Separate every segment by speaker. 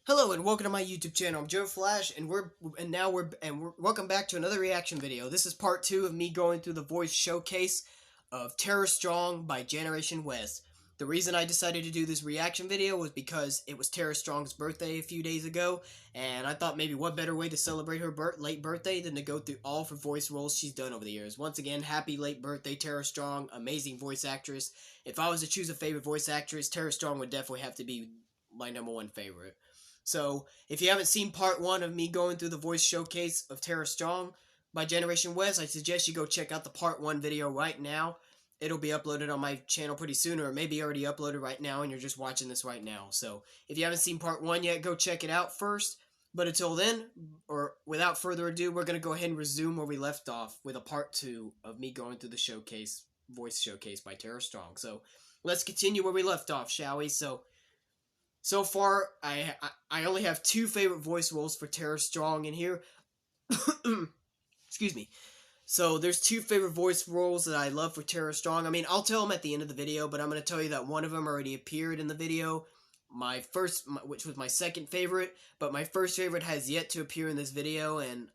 Speaker 1: Hello and welcome to my YouTube channel. I'm Joe Flash, and welcome back to another reaction video. This is part 2 of me going through the voice showcase of Tara Strong by Generation West. The reason I decided to do this reaction video was because it was Tara Strong's birthday a few days ago, and I thought maybe what better way to celebrate her late birthday than to go through all of her voice roles she's done over the years. Once again, happy late birthday, Tara Strong, amazing voice actress. If I was to choose a favorite voice actress, Tara Strong would definitely have to be my #1 favorite. So, if you haven't seen part 1 of me going through the voice showcase of Tara Strong by Generation West, I suggest you go check out the part 1 video right now. It'll be uploaded on my channel pretty soon, or maybe already uploaded right now and you're just watching this right now. So, if you haven't seen part 1 yet, go check it out first. But until then, or without further ado, we're going to go ahead and resume where we left off with a part 2 of me going through the voice showcase by Tara Strong. So, let's continue where we left off, shall we? So far, I only have 2 favorite voice roles for Tara Strong in here. Excuse me. So there's 2 favorite voice roles that I love for Tara Strong. I mean, I'll tell them at the end of the video, but I'm going to tell you that one of them already appeared in the video. Which was my second favorite, but my first favorite has yet to appear in this video and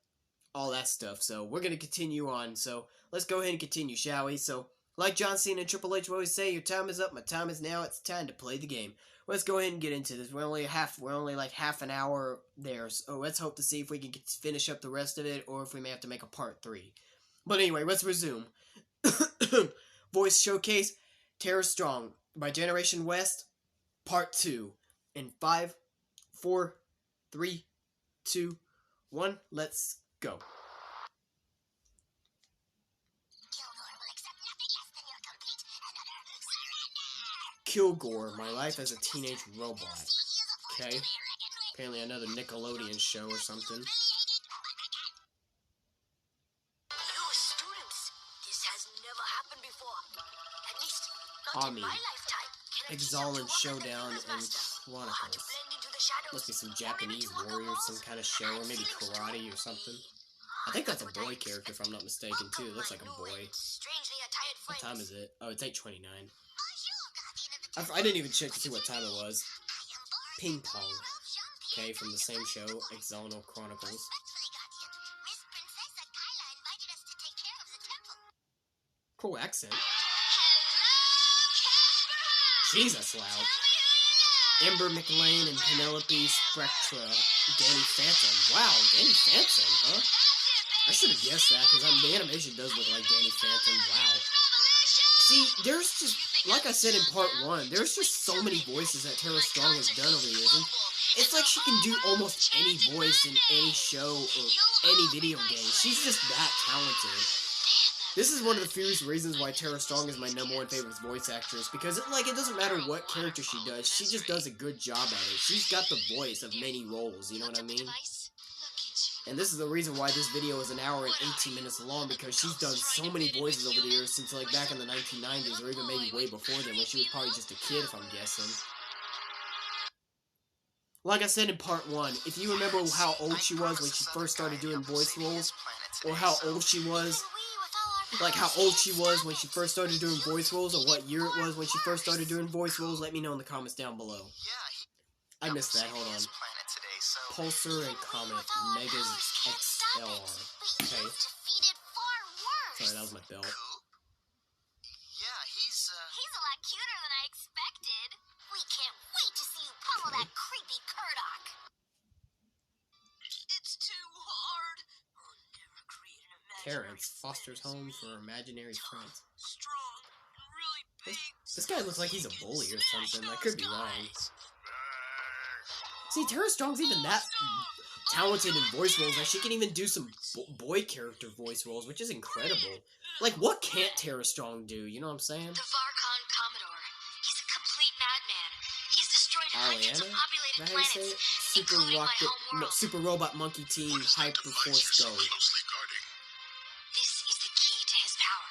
Speaker 1: all that stuff. So we're going to continue on. So let's go ahead and continue, shall we? So like John Cena and Triple H always say, your time is up, my time is now, it's time to play the game. Let's go ahead and get into this. We're only like half an hour there, so let's hope to see if we can finish up the rest of it, or if we may have to make a part 3. But anyway, let's resume. Voice showcase, Tara Strong by Generation West, part 2. In 5, 4, 3, 2, 1, let's go. Kilgore, my life as a teenage robot. Okay. Apparently another Nickelodeon show or something. Ami, Xiaolin, Showdown, and Chronicles. Must be some Japanese warrior, some kind of show, or maybe karate or something. I think that's a boy character if I'm not mistaken too. It looks like a boy. What time is it? Oh, it's 8:29. I didn't even check to see what time it was. Ping Pong. Okay, from the same show, Xiaolin Chronicles. Cool accent. Jesus, loud. Ember, McLain, and Penelope, Spectra, Danny Phantom. Wow, Danny Phantom, huh? I should have guessed that, because the animation does look like Danny Phantom. Wow. See, there's just, like I said in part 1, there's just so many voices that Tara Strong has done over the years. And it's like she can do almost any voice in any show or any video game. She's just that talented. This is one of the few reasons why Tara Strong is my #1 favorite voice actress, because it doesn't matter what character she does, she just does a good job at it. She's got the voice of many roles, you know what I mean? And this is the reason why this video is 1 hour and 18 minutes long, because she's done so many voices over the years since like back in the 1990s, or even maybe way before then, when she was probably just a kid, if I'm guessing. Like I said in part 1, if you remember how old she was when she first started doing voice roles, or how old she was, like how old she was when she first started doing voice roles, or what year it was when she first started doing voice roles, let me know in the comments down below. I missed that, hold on. Pulsar and Comet, Megas XLR. Okay. Sorry, that was my belt.
Speaker 2: Yeah, he's a lot cuter than I expected. We can't wait to see you pummel that creepy Kurdock. It's too hard. I'll never create an imaginary
Speaker 1: Terrence, Foster's home for imaginary friends.
Speaker 2: strong, really big.
Speaker 1: This guy looks like he's a bully or something. I could be wrong. See, Tara Strong's even that talented in voice roles that she can even do some boy character voice roles, which is incredible. Like, what can't Tara Strong do? You know what I'm saying?
Speaker 2: The Varkon Commodore. He's a complete madman. He's destroyed hundreds of populated planets,
Speaker 1: Super Robot Monkey Team Hyperforce Go.
Speaker 2: This is the key to his power.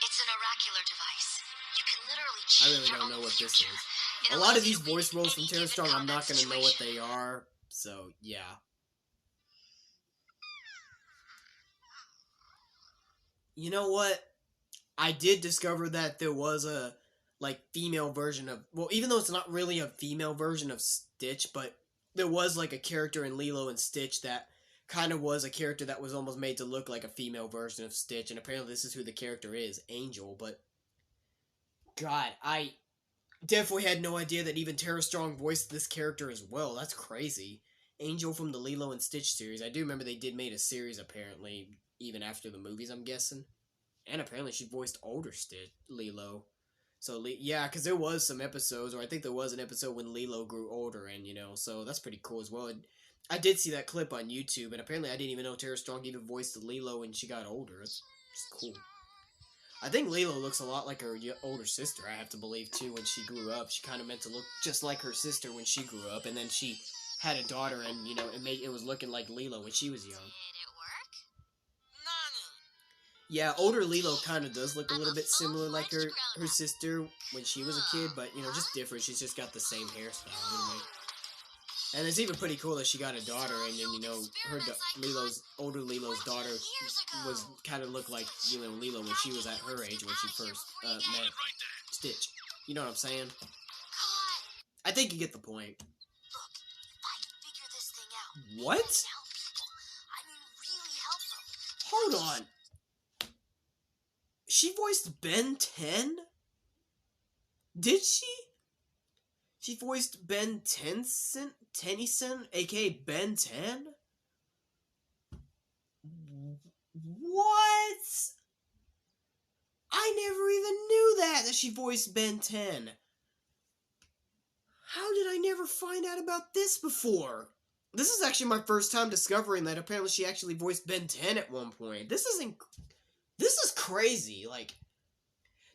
Speaker 2: It's an oracular device. You can literally
Speaker 1: I
Speaker 2: change
Speaker 1: really
Speaker 2: your
Speaker 1: don't know
Speaker 2: own
Speaker 1: what this
Speaker 2: future.
Speaker 1: is.
Speaker 2: It
Speaker 1: A lot of
Speaker 2: allows
Speaker 1: these
Speaker 2: you to
Speaker 1: voice roles from
Speaker 2: any
Speaker 1: Tara
Speaker 2: given
Speaker 1: Strong, I'm not
Speaker 2: combat
Speaker 1: going to know what
Speaker 2: situation.
Speaker 1: they are. So, yeah. You know what? I did discover that there was a, like, female version of... Well, even though it's not really a female version of Stitch, but there was like a character in Lilo and Stitch that kind of was a character that was almost made to look like a female version of Stitch, and apparently this is who the character is, Angel. But God, I definitely had no idea that even Tara Strong voiced this character as well. That's crazy. Angel from the Lilo and Stitch series. I do remember they did made a series apparently, even after the movies, I'm guessing. And apparently she voiced older Stitch, Lilo. So, yeah, because there was some episodes, or I think there was an episode when Lilo grew older, and, you know, so that's pretty cool as well. And I did see that clip on YouTube, and apparently I didn't even know Tara Strong even voiced Lilo when she got older. It's just cool. I think Lilo looks a lot like her older sister, I have to believe, too, when she grew up. She kind of meant to look just like her sister when she grew up, and then she had a daughter, and, you know, it was looking like Lilo when she was young. Yeah, older Lilo kind of does look a little bit similar like her sister when she was a kid, but, you know, just different. She's just got the same hairstyle, anyway. And it's even pretty cool that she got a daughter, and then, you know, older Lilo's daughter was kind of looked like, you know, Lilo when she was at her age when she first met Stitch. You know what I'm saying? I think you get the point. What? Hold on. She voiced Ben 10? Did she? She voiced Ben Tennyson, aka Ben 10? What? I never even knew that she voiced Ben 10. How did I never find out about this before? This is actually my first time discovering that apparently she actually voiced Ben 10 at one point. This is crazy. Like,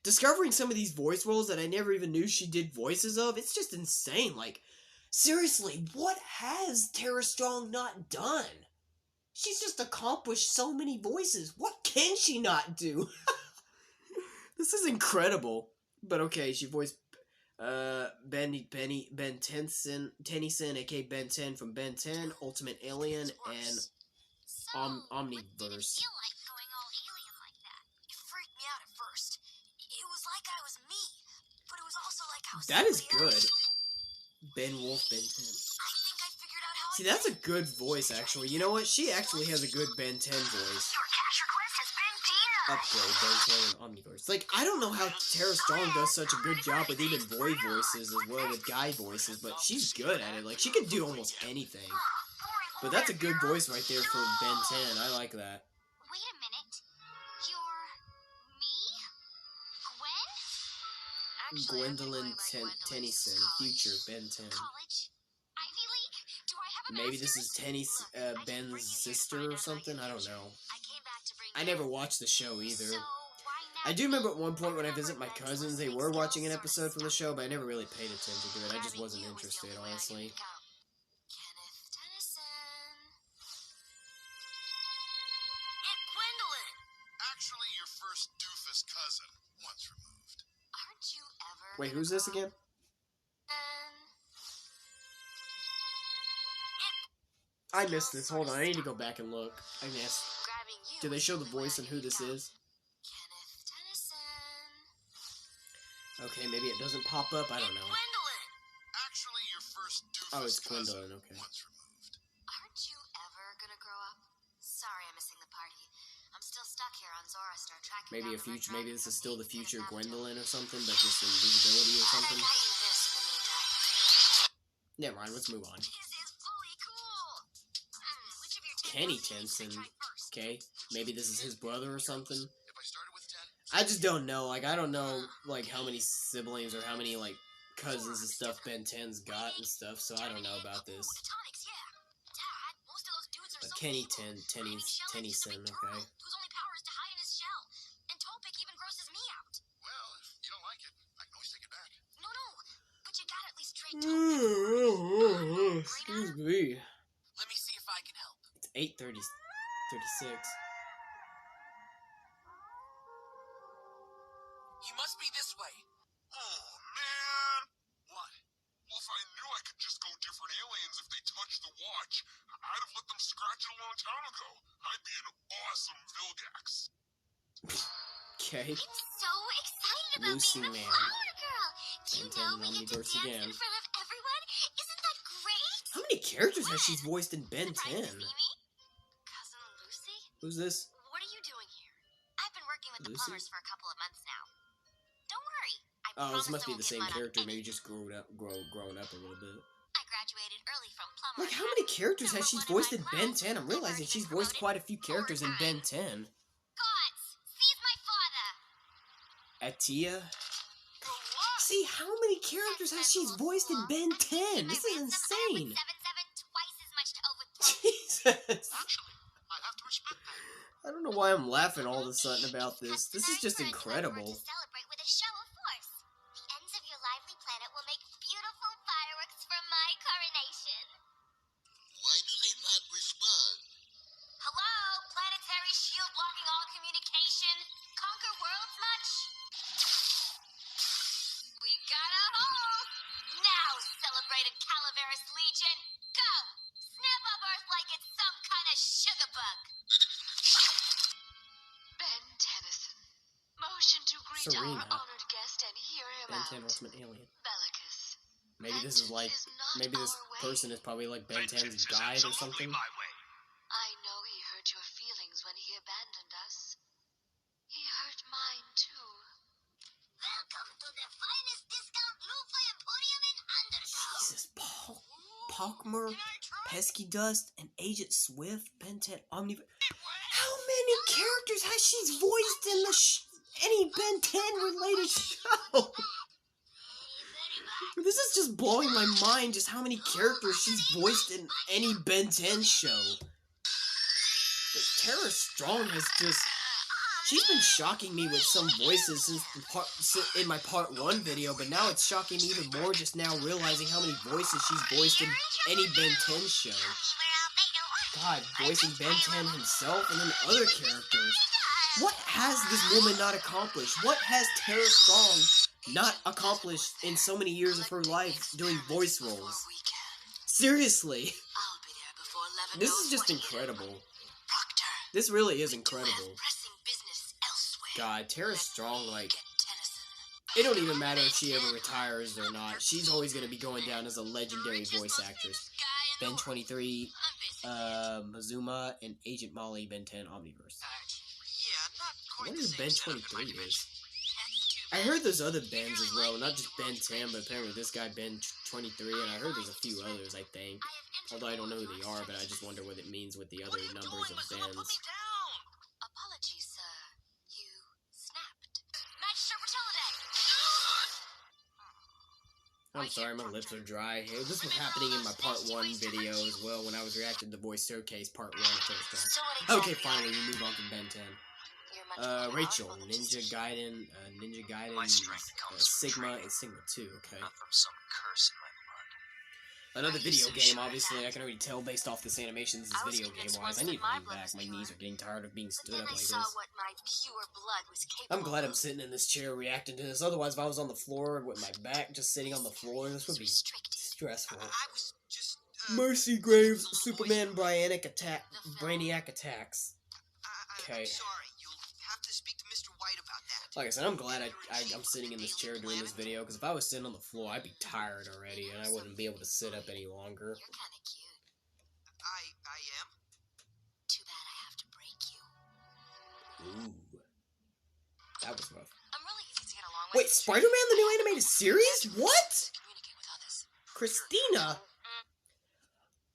Speaker 1: discovering some of these voice roles that I never even knew she did voices of, it's just insane. Like, seriously, what has Tara Strong not done? She's just accomplished so many voices. What can she not do? This is incredible. But okay, she voiced Ben Tennyson, aka Ben 10 from Ben 10, Ultimate Alien, and Omniverse. That is good. Benwolf Ben 10. See, that's a good voice, actually. You know what? She actually has a good Ben 10 voice. Upgrade Ben 10 and Omniverse. Like, I don't know how Tara Strong does such a good job with even boy voices as well with guy voices, but she's good at it. Like, she can do almost anything. But that's a good voice right there for Ben 10. I like that.
Speaker 2: Wait a minute. You're me? Gwen?
Speaker 1: Gwendolyn Tennyson, future Ben 10. Maybe this is Ben's sister or something? I don't know. I never watched the show either. I do remember at one point when I visit my cousins, they were watching an episode from the show, but I never really paid attention to it. I just wasn't interested, honestly.
Speaker 2: Gwendolyn! Actually, your first doofus cousin, once removed. Aren't you ever...
Speaker 1: Wait, who's this again? I missed this. Hold on, I need to go back and look. I missed. Do they show the voice and who this is? Okay, maybe it doesn't pop up. I don't know.
Speaker 2: Actually, your first doofus
Speaker 1: oh, it's Gwendolyn. Okay.
Speaker 2: Aren't you ever gonna grow up? Sorry, I'm missing the party. I'm still stuck here on Zora Star tracking.
Speaker 1: Maybe a future. Maybe this is still the future Gwendolyn or something, but just invisibility or something. Never mind. Let's move on. Kenny Tennyson. Okay, maybe this is his brother or something. I just don't know. Like, I don't know, like, how many siblings or how many, like, cousins and stuff Ben 10's got and stuff, so I don't know about this. But Tennyson, okay. Excuse me.
Speaker 2: Let me see if I can help.
Speaker 1: It's 8:36.
Speaker 2: You must be this way. Oh, man. What? Well, if I knew I could just go different aliens if they touched the watch, I'd have let them scratch it a long time ago. I'd be an awesome Vilgax.
Speaker 1: Okay.
Speaker 2: I'm so excited about
Speaker 1: Lucy
Speaker 2: being a
Speaker 1: Man.
Speaker 2: flower girl. Do you know we get to
Speaker 1: Omniverse
Speaker 2: dance
Speaker 1: again.
Speaker 2: in front of everyone? Isn't that great?
Speaker 1: How many characters has she voiced in Ben 10?
Speaker 3: Cousin Lucy?
Speaker 1: Who's this?
Speaker 3: What are you doing here? I've been working with the
Speaker 1: Lucy?
Speaker 3: plumbers for a couple of months now. Don't worry. I
Speaker 1: Oh, this
Speaker 3: promise
Speaker 1: must
Speaker 3: I
Speaker 1: be
Speaker 3: won't
Speaker 1: the
Speaker 3: get
Speaker 1: same
Speaker 3: mud on
Speaker 1: character, maybe
Speaker 3: anything.
Speaker 1: just grown up a little bit.
Speaker 3: I graduated early from plumber.
Speaker 1: Like, how many characters has she voiced in Ben 10? I'm realizing she's voiced quite a few characters in Ben 10.
Speaker 3: Gods, seize my father.
Speaker 1: Atia? See, how many characters has she voiced in Ben 10? This is insane.
Speaker 3: 7-7, twice as much to overthrow.
Speaker 1: Jesus.
Speaker 2: Actually, I have to respect that.
Speaker 1: I don't know why I'm laughing all of a sudden about this. This is just incredible.
Speaker 3: To celebrate with a show of force. The ends of your lively planet will make beautiful fireworks for my coronation.
Speaker 2: Why do they not respond?
Speaker 3: Hello, planetary shield blocking all communication. Conquer worlds much? We got a hole. Now, celebrated Calaveras Legion, go! Snap up Earth like it's some kind of sugar bug.
Speaker 4: Ben Tennyson. Motion to greet
Speaker 1: Serena.
Speaker 4: our honored guest and hear him
Speaker 1: Ben
Speaker 4: out.
Speaker 1: 10 Ultimate Alien.
Speaker 4: Bellicus.
Speaker 1: Maybe this is like, maybe this person is probably like Ben 10's guide or something.
Speaker 4: I know he hurt your feelings when he abandoned us. He hurt mine too.
Speaker 3: Welcome to the finest discount Luthor Emporium in Underground.
Speaker 1: Jesus, Palkmer, Pesky Dust, and Agent Swift, Ben 10 Omni. How many characters has she voiced in the any Ben 10 related show? This is just blowing my mind, just how many characters she's voiced in any Ben 10 show. But Tara Strong has just... She's been shocking me with some voices since in my part 1 video, but now it's shocking me even more just now realizing how many voices she's voiced in any Ben 10 show. God, voicing Ben 10 himself and then other characters. What has this woman not accomplished? What has Tara Strong not accomplished in so many years of her life doing voice roles? Seriously.
Speaker 4: I'll be there before 11.
Speaker 1: This is just incredible.
Speaker 4: Proctor.
Speaker 1: This really is incredible.
Speaker 4: Pressing business elsewhere.
Speaker 1: God, Tara Strong, like,
Speaker 4: Get Tennyson.
Speaker 1: it don't even matter if she ever retires or not. She's always going to be going down as a legendary voice actress. Ben 23, Mazuma, and Agent Molly, Ben 10, Omniverse. I wonder who Ben 23 is. I heard there's other Bens as well, not just Ben 10, but apparently this guy Ben 23, and I heard there's a few others, I think. Although I don't know who they are, but I just wonder what it means with the other numbers of Bens.
Speaker 4: Apologies, sir. You snapped.
Speaker 3: Match Serpentilidae.
Speaker 1: I'm sorry, my lips are dry. Hey, this was happening in my part 1 video as well, when I was reacting to Voice Showcase part 1 of Showdown.
Speaker 3: So what exactly
Speaker 1: Okay, finally, we move on from Ben 10.
Speaker 3: You're much more
Speaker 1: Rachel,
Speaker 3: powerful than
Speaker 1: Ninja
Speaker 3: just-
Speaker 1: Gaiden,
Speaker 5: My strength comes from
Speaker 1: Sigma,
Speaker 5: training,
Speaker 1: and Sigma 2, okay.
Speaker 5: not from some curse in my blood.
Speaker 1: Another
Speaker 5: I
Speaker 1: video
Speaker 5: used to
Speaker 1: game,
Speaker 5: share
Speaker 1: obviously,
Speaker 5: that.
Speaker 1: I can already tell based off this animation, this is
Speaker 3: I was
Speaker 1: video
Speaker 3: convinced
Speaker 1: game-wise.
Speaker 3: once
Speaker 1: I need
Speaker 3: that
Speaker 1: to
Speaker 3: my
Speaker 1: move
Speaker 3: blood
Speaker 1: back,
Speaker 3: was
Speaker 1: my knees
Speaker 3: pure.
Speaker 1: are getting tired of being
Speaker 3: But
Speaker 1: stood
Speaker 3: then
Speaker 1: up
Speaker 3: I
Speaker 1: like
Speaker 3: saw
Speaker 1: this.
Speaker 3: what my pure blood was capable
Speaker 1: I'm glad I'm
Speaker 3: of.
Speaker 1: sitting in this chair reacting to this, otherwise if I was on the floor with my back just sitting on the floor, this would be
Speaker 3: Restricted.
Speaker 1: stressful.
Speaker 5: I was just,
Speaker 1: Mercy Graves, Superman Brainiac attacks. Okay.
Speaker 5: I'm sorry, you'll have to speak to Mr. White about that.
Speaker 1: Like I said, I'm glad I'm sitting in this chair doing this video, because if I was sitting on the floor, I'd be tired already, and I wouldn't be able to sit up any longer.
Speaker 3: You're kind of cute.
Speaker 5: I am?
Speaker 3: Too bad I have to break you.
Speaker 1: Ooh. That was rough.
Speaker 3: I'm really easy to get along with.
Speaker 1: Wait, Spider-Man the new animated series? What?
Speaker 3: Communicate with others.
Speaker 1: Christina?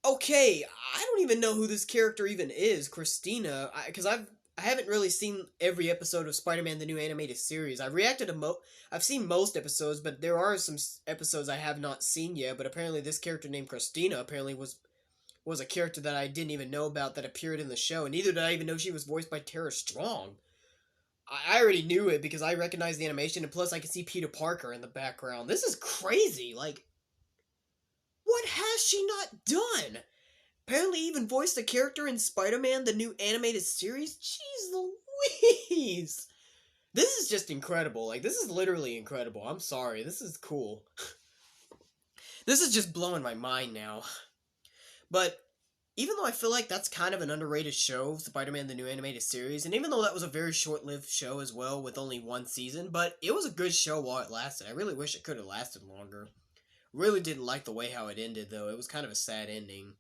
Speaker 1: Okay, I don't even know who this character even is, Christina, because I haven't really seen every episode of Spider-Man the new animated series. I've reacted to I've seen most episodes, but there are some episodes I have not seen yet, but apparently this character named Christina apparently was a character that I didn't even know about that appeared in the show, and neither did I even know she was voiced by Tara Strong. I already knew it because I recognized the animation, and plus I can see Peter Parker in the background. This is crazy, like... What has she not done? Apparently even voiced a character in Spider-Man, the new animated series? Jeez Louise! This is just incredible. Like, this is literally incredible. I'm sorry. This is cool. This is just blowing my mind now. But, even though I feel like that's kind of an underrated show, Spider-Man, the new animated series, and even though that was a very short-lived show as well, with only 1 season, but it was a good show while it lasted. I really wish it could have lasted longer. Really didn't like the way how it ended, though. It was kind of a sad ending.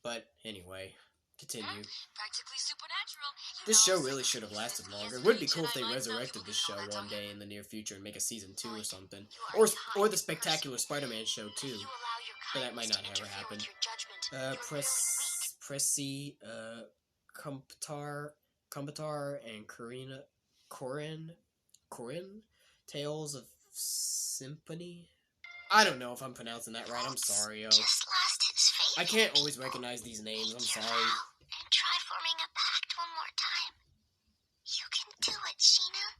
Speaker 1: But anyway, continue.
Speaker 4: Practically supernatural.
Speaker 1: This show really should have lasted longer. It would be cool if they resurrected this show one day in the near future and make a season 2 or something. Or the Spectacular Spider-Man show, too. But that might not ever happen. Pressy, Kumbatar, and Corin? Tales of Symphony? I don't know if I'm pronouncing that right. I'm sorry, yo.
Speaker 3: Just lost its faith.
Speaker 1: I can't always recognize these names. I'm sorry.
Speaker 3: And try forming a pact one more time. You can do it, Sheena.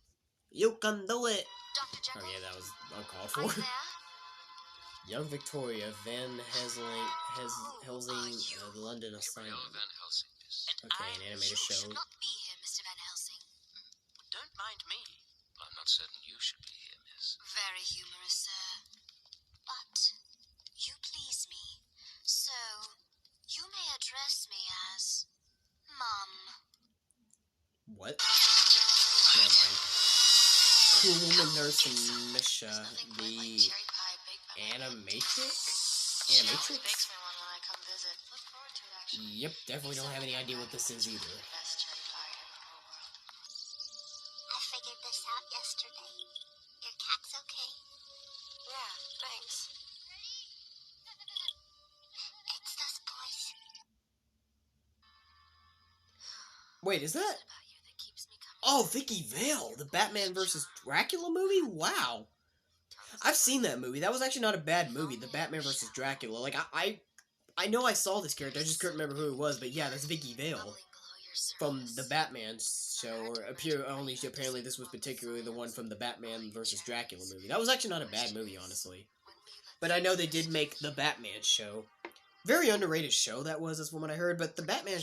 Speaker 1: You can do it.
Speaker 4: Dr. Jekyll,
Speaker 1: Oh yeah, that was uncalled
Speaker 4: are you
Speaker 1: for.
Speaker 4: there?
Speaker 1: Young Victoria, Van Helsing, London assignment.
Speaker 5: Van Helsing is.
Speaker 1: Okay, an animated
Speaker 4: You
Speaker 1: show.
Speaker 4: should not be here, Mr. Van Helsing.
Speaker 5: Don't mind me. I'm not certain you should be here, miss.
Speaker 4: Very humorous, sir. But you please me, so you may address me as Mum.
Speaker 1: What? Never mind. Cool Woman Nurse and Misha, the Animatrix? Animatrix?
Speaker 4: Makes me one when I come visit. Look forward to it, actually.
Speaker 1: Yep, definitely don't have any idea what this is either.
Speaker 4: Best cherry pie in the whole world.
Speaker 3: I figured this out yesterday. Your cat's okay.
Speaker 4: Yeah, thanks.
Speaker 3: It's those boys.
Speaker 1: Wait, is that?
Speaker 4: About you that keeps me coming.
Speaker 1: Oh, Vicky Vale, the Batman vs. Dracula movie? Wow. I've seen that movie. That was actually not a bad movie, the Batman vs. Dracula. Like, I know I saw this character, I just couldn't remember who it was, but yeah, that's Vicky Vale from the Batman show, or apparently this was particularly the one from the Batman vs. Dracula movie. That was actually not a bad movie, honestly. But I know they did make the Batman show. Very underrated show that was, is from what I heard, but the Batman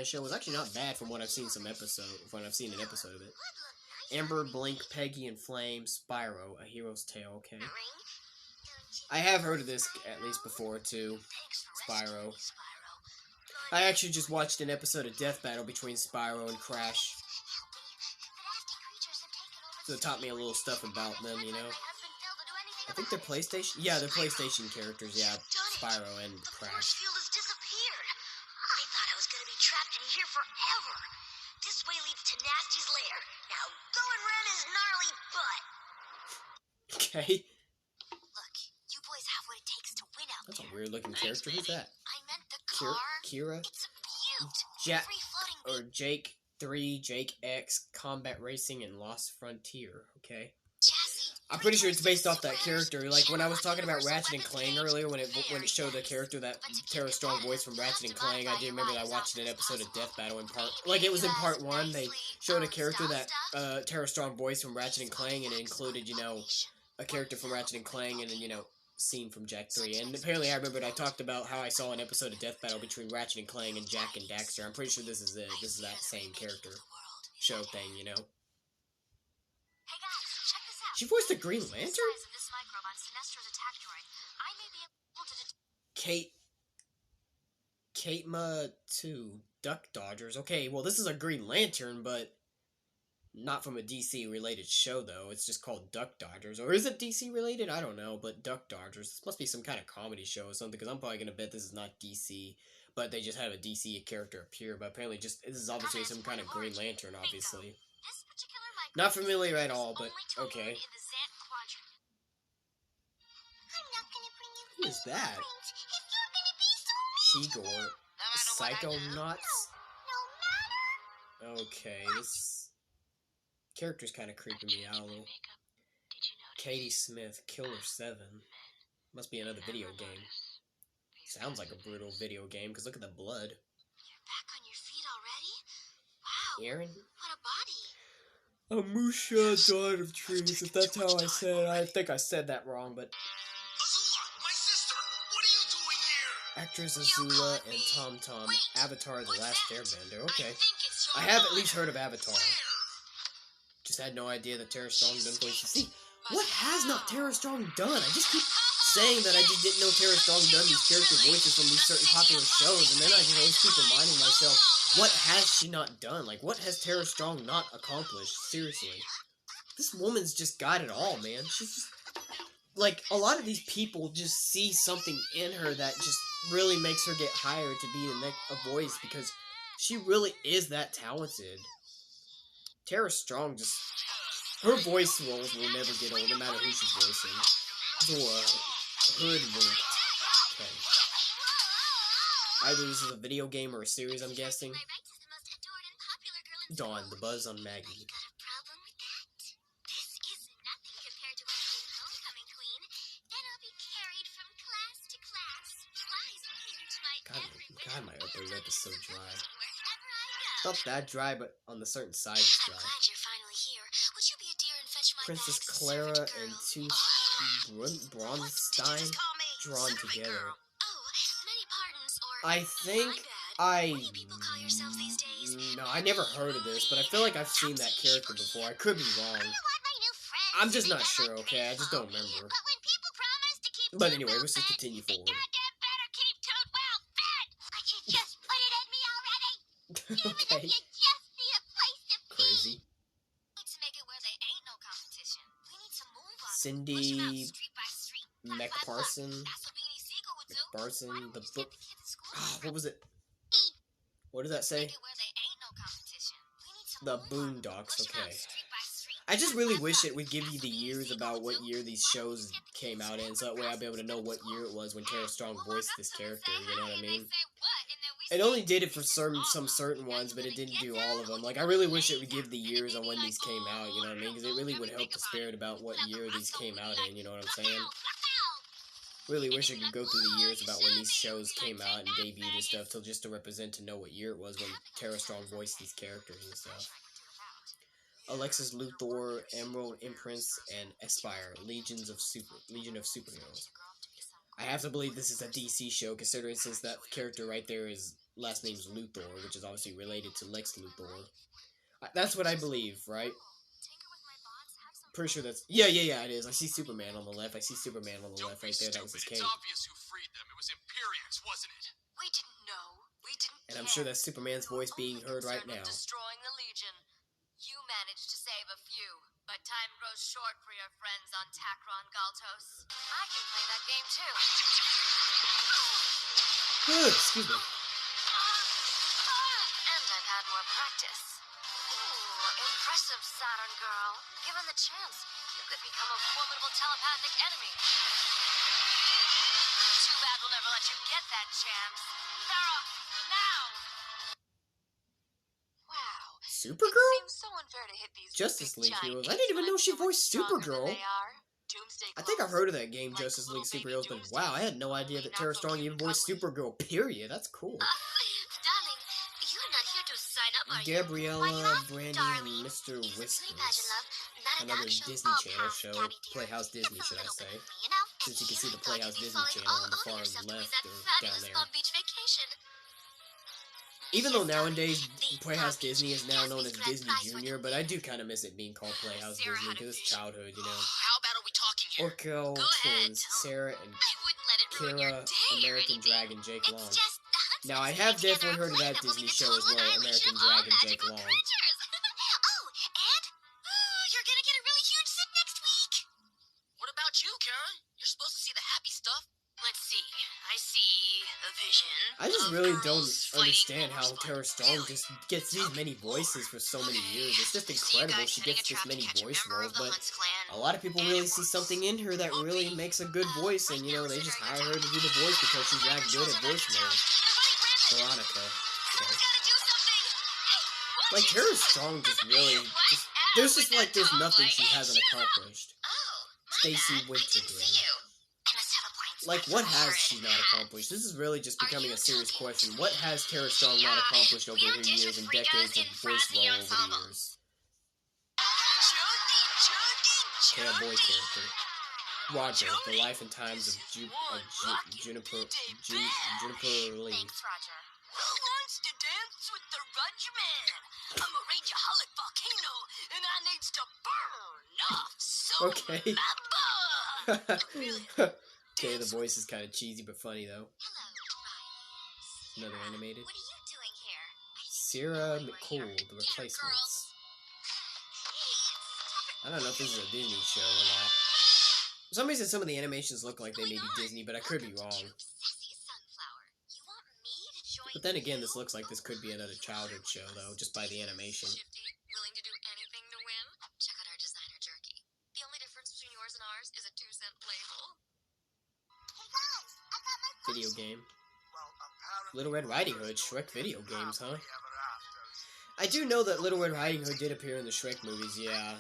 Speaker 1: show was actually not bad from what I've seen an episode of it. Ember, Blink, Peggy, and Flame, Spyro, A Hero's Tale, okay. I have heard of this at least before, too. Spyro. I actually just watched an episode of Death Battle between Spyro and Crash. So it taught me a little stuff about them, you know. I think they're PlayStation? Yeah, they're PlayStation characters, yeah. Spyro and Crash.
Speaker 3: The force field has disappeared. I thought I was going to be trapped in here forever. This way leads to Nasty's lair. Now go and run his gnarly butt.
Speaker 1: Okay.
Speaker 4: Look, you boys have what it takes to win out
Speaker 1: That's a
Speaker 4: there.
Speaker 1: weird looking character. Who's that?
Speaker 4: I meant the car.
Speaker 1: Keira?
Speaker 4: It's a beaut.
Speaker 1: Jack
Speaker 4: Free floating
Speaker 1: or Jake 3, Jake X, Combat Racing, and Lost Frontier. Okay.
Speaker 4: chassis.
Speaker 1: I'm pretty sure it's based off that character. Like when I was talking about Ratchet and Clank earlier, when it showed the character, that Tara Strong voice from Ratchet and Clank, I do remember that I watched an episode of Death Battle in it was in part 1. They showed a character that Tara Strong voice from Ratchet and Clank, and it included, you know, a character from Ratchet and Clank, and then, you know, scene from Jak 3. And apparently I remembered I talked about how I saw an episode of Death Battle between Ratchet and Clank and Jak and Daxter. I'm pretty sure this is it. This is that same character show thing, you know.
Speaker 4: Hey guys, check this out.
Speaker 1: She voiced the Green Lantern?
Speaker 4: The size of this microbe on Sinestro's attack droid, I may be able to
Speaker 1: Kate 2 Duck Dodgers. Okay, well this is a Green Lantern, but not from a DC related show though. It's just called Duck Dodgers. Or is it DC related? I don't know, but Duck Dodgers. This must be some kind of comedy show or something, because I'm probably gonna bet this is not DC, but they just have a DC character appear. But apparently this is obviously some kind of Green Lantern, obviously.
Speaker 4: This particular microbe
Speaker 1: Not familiar at all,
Speaker 4: is
Speaker 1: but
Speaker 4: only to
Speaker 1: okay.
Speaker 4: live in the Zant quadrant.
Speaker 3: I'm not gonna bring you
Speaker 1: Who is that?
Speaker 3: friends if you're gonna be so mean.
Speaker 1: Shigor. Psychonauts?
Speaker 3: No matter.
Speaker 1: Okay, this character's kind of creeping me out a little. Katie Smith, Killer 7. Must be another video game. Sounds like a brutal video game, because look at the blood.
Speaker 4: You're back on your feet already? Wow,
Speaker 1: Aaron?
Speaker 4: what a body.
Speaker 1: Amusha, died of trees, if that's how I said it. I think I said that wrong, but...
Speaker 2: Azula, my sister! What are you doing here?
Speaker 1: Actress Azula and Tom Tom, Avatar The Last Airbender. Okay. I have at least heard of Avatar. Just had no idea that Tara Strong done voices. See, what has not Tara Strong done? I just keep saying that I just didn't know Tara Strong done these character voices from these certain popular shows, and then I just always keep reminding myself, what has she not done? Like, what has Tara Strong not accomplished? Seriously. This woman's just got it all, man. She's just... like, a lot of these people just see something in her that just really makes her get hired to be a voice, because she really is that talented. Tara Strong just... her voice roles will never get old, no matter who she's voicing. Zora, Hoodwink. Okay. Either this is a video game or a series, I'm guessing. Dawn, the buzz on Maggie. God, my upper lip is so dry. It's not that dry, but on the certain side it's dry. Princess Clara and Tooth Bronstein drawn together. I think no, I never heard of this, but I feel like I've seen that character before. I could be wrong. I'm just not sure, okay? I just don't remember. But anyway, let's just continue forward. Okay. Crazy. Cindy McParson, the book. Oh, what was it? What does that say? The Boondocks, okay. I just really wish it would give you the years about what year these shows came out in, so that way I'll be able to know what year it was when Tara Strong voiced this character, you know what I mean? It only did it for some certain ones, but it didn't do all of them. Like, I really wish it would give the years on when these came out, you know what I mean? Because it really would help the spirit about what year these came out in, you know what I'm saying? Really wish I could go through the years about when these shows came out and debuted and stuff, just to represent, to know what year it was when Tara Strong voiced these characters and stuff. Alexis, Luthor, Emerald, Empress, and Esper, Legion of Superheroes. I have to believe this is a DC show, considering since that character right there, his last name's Luthor, which is obviously related to Lex Luthor. That's what I believe, right? Pretty sure that's... Yeah, it is. I see Superman on the left. Right there. That was his cape.
Speaker 2: It's obvious who freed them. It was Imperius, wasn't it?
Speaker 3: We didn't know. We didn't
Speaker 1: And I'm sure that's Superman's voice being heard right now.
Speaker 3: Destroying the Legion. You managed to save a few, but time grows short for your friends on Takron Galtos. I can play that game too.
Speaker 1: Excuse me.
Speaker 3: And I've had more practice. Ooh, impressive, Saturn girl. Given the chance, you could become a formidable telepathic enemy. Too bad we'll never let you get that chance. They're off now! Wow.
Speaker 1: Supergirl?
Speaker 3: Seems so unfair to hit these
Speaker 1: Justice
Speaker 3: big
Speaker 1: League
Speaker 3: giant
Speaker 1: Heroes. I didn't even know she
Speaker 3: so much
Speaker 1: voiced
Speaker 3: stronger than
Speaker 1: Supergirl.
Speaker 3: they are. Doomsday
Speaker 1: I think I've
Speaker 3: clones.
Speaker 1: heard of that game,
Speaker 3: Like
Speaker 1: Justice League
Speaker 3: little baby
Speaker 1: Superheroes, but
Speaker 3: Doomsday
Speaker 1: wow, I had no idea that Tara Strong even voiced Supergirl, period. That's cool.
Speaker 3: Darling, you're not here to sign up, are you?
Speaker 1: Gabriella, Brandy, and Mr. Whiskers. Another Disney Channel show. Playhouse Disney, should I say. Since you can see the Playhouse Disney Channel on the far left or down there. Even though nowadays Playhouse Disney is now known as Disney Junior, but I do kind of miss it being called Playhouse Disney because it's childhood, you know.
Speaker 5: How bad are we talking here?
Speaker 1: Orko twins, Sarah and Keira, American Dragon, Jake Long. Now, I have definitely heard of that Disney show as well, American Dragon, Jake Long.
Speaker 3: Oh, and you're gonna get a really huge sit next week.
Speaker 5: What about you, Kara? You're supposed to see the happy stuff.
Speaker 3: Let's see. I see a vision.
Speaker 1: I just really don't understand how Tara Strong just gets these many voices for so many years. It's just incredible she gets this many voice roles, but a lot of people really see something in her that really makes a good voice, and, you know, they just hire her to do the voice because she's that good at voice roles. Veronica. Okay. Like, Tara Strong just really... there's nothing she hasn't accomplished. Stacey Wintergreen. Like, what has she not accomplished? This is really just becoming a serious question. What has Tara Strong not accomplished over her years and decades of voice role over the years? Okay, a boy character. Roger, the life and times of Juniper Lee.
Speaker 3: Thanks, Roger. Who wants to dance with the Roger Man? I'm a rageaholic volcano, and I needs to burn off so
Speaker 1: Okay. Okay, the voice is kind of cheesy but funny though. Another animated.
Speaker 3: What are you doing here?
Speaker 1: Sarah McCool, The Replacements. I don't know if this is a Disney show or not. For some reason, some of the animations look like they may be Disney, but I could be wrong. But then again, this looks like this could be another childhood show, though, just by the animation.
Speaker 4: Willing to do anything to win? Check out our designer jerky. The only difference between yours and ours is a 2-cent label. Hey guys, I got my
Speaker 1: Video game. Little Red Riding Hood, Shrek video games, huh? I do know that Little Red Riding Hood did appear in the Shrek movies, yeah.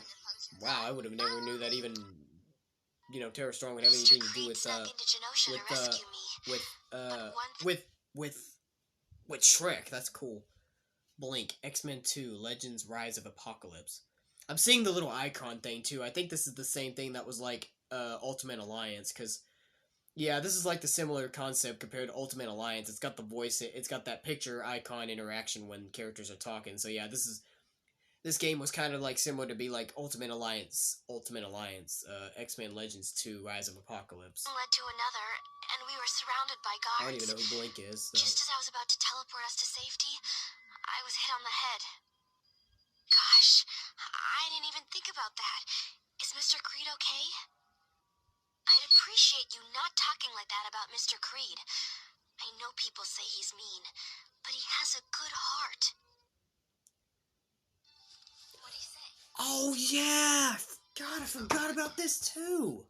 Speaker 1: Wow, I would have never knew that even, you know, Tara Strong would have anything to do with Shrek. That's cool. Blink, X-Men 2, Legends Rise of Apocalypse. I'm seeing the little icon thing, too. I think this is the same thing that was, like, Ultimate Alliance, because, yeah, this is, like, the similar concept compared to Ultimate Alliance. It's got the voice, it's got that picture icon interaction when characters are talking, so, yeah, this game was kind of, like, similar to be, like, Ultimate Alliance, X-Men Legends 2, Rise of Apocalypse.
Speaker 4: Led to another, and we were surrounded by guards.
Speaker 1: I don't even know who Blink is, so.
Speaker 4: Just as I was about to teleport us to safety, I was hit on the head. Gosh, I didn't even think about that. Is Mr. Creed okay? I'd appreciate you not talking like that about Mr. Creed. I know people say he's mean, but he has a good heart. What do you say?
Speaker 1: Oh, yeah! God, I forgot about this, too!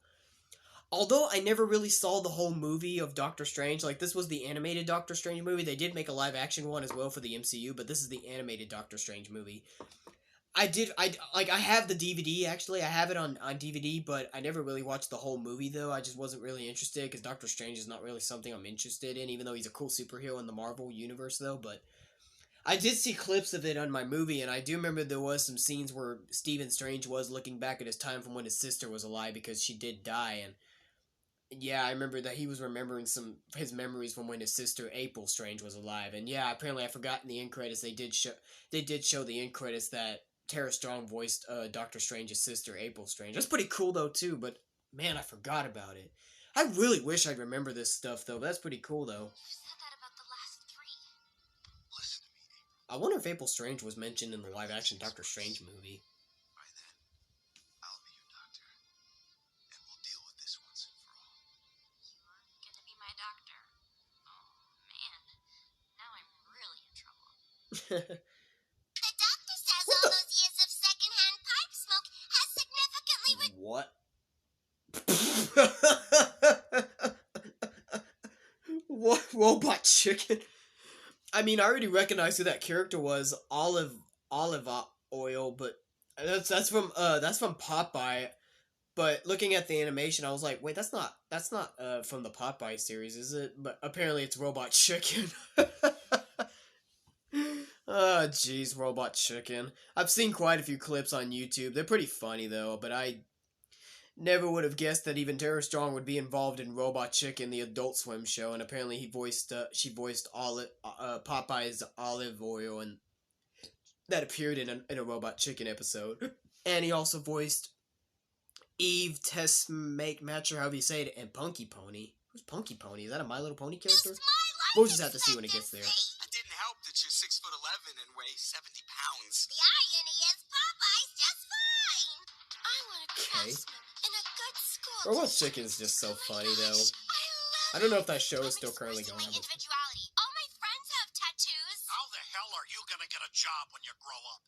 Speaker 1: Although I never really saw the whole movie of Doctor Strange, like, this was the animated Doctor Strange movie. They did make a live-action one as well for the MCU, but this is the animated Doctor Strange movie. I have the DVD, actually. I have it on DVD, but I never really watched the whole movie, though. I just wasn't really interested, because Doctor Strange is not really something I'm interested in, even though he's a cool superhero in the Marvel universe, though, but I did see clips of it on my movie, and I do remember there was some scenes where Stephen Strange was looking back at his time from when his sister was alive, because she did die, and yeah, I remember that he was remembering his memories from when his sister April Strange was alive, and yeah, apparently I forgot in the end credits they did show the end credits that Tara Strong voiced Doctor Strange's sister April Strange. That's pretty cool though too, but man, I forgot about it. I really wish I'd remember this stuff though. But that's pretty cool though.
Speaker 4: You said that about the last 3.
Speaker 2: Listen to me.
Speaker 1: I wonder if April Strange was mentioned in the live-action Doctor Strange movie.
Speaker 2: By then, I'll be your doctor, and we'll deal with this once and for all.
Speaker 4: You're gonna be my doctor. Oh, man. Now I'm really in trouble. The doctor says all those years of secondhand pipe smoke has significantly
Speaker 1: What? What? Robot Chicken? I mean, I already recognized who that character was, olive oil, but that's from Popeye. But looking at the animation, I was like, wait, that's not from the Popeye series, is it? But apparently it's Robot Chicken. Oh, jeez, Robot Chicken. I've seen quite a few clips on YouTube. They're pretty funny, though, but I never would have guessed that even Tara Strong would be involved in Robot Chicken, the Adult Swim show, and apparently she voiced Popeye's olive oil, and that appeared in a Robot Chicken episode. And he also voiced Eve, Tess, Match, or however you say it, and Punky Pony. Who's Punky Pony? Is that a My Little Pony character? We'll just have to see when it gets there.
Speaker 2: It didn't help that you're 6'11" and weigh 70 pounds.
Speaker 4: The irony is Popeye's just fine. I want a craftsman in a good school.
Speaker 1: Robot Chicken's just so funny, though. I don't know if that show is still currently going on.
Speaker 4: Individuality. All my friends have tattoos.
Speaker 2: How the hell are you gonna get a job when you grow up?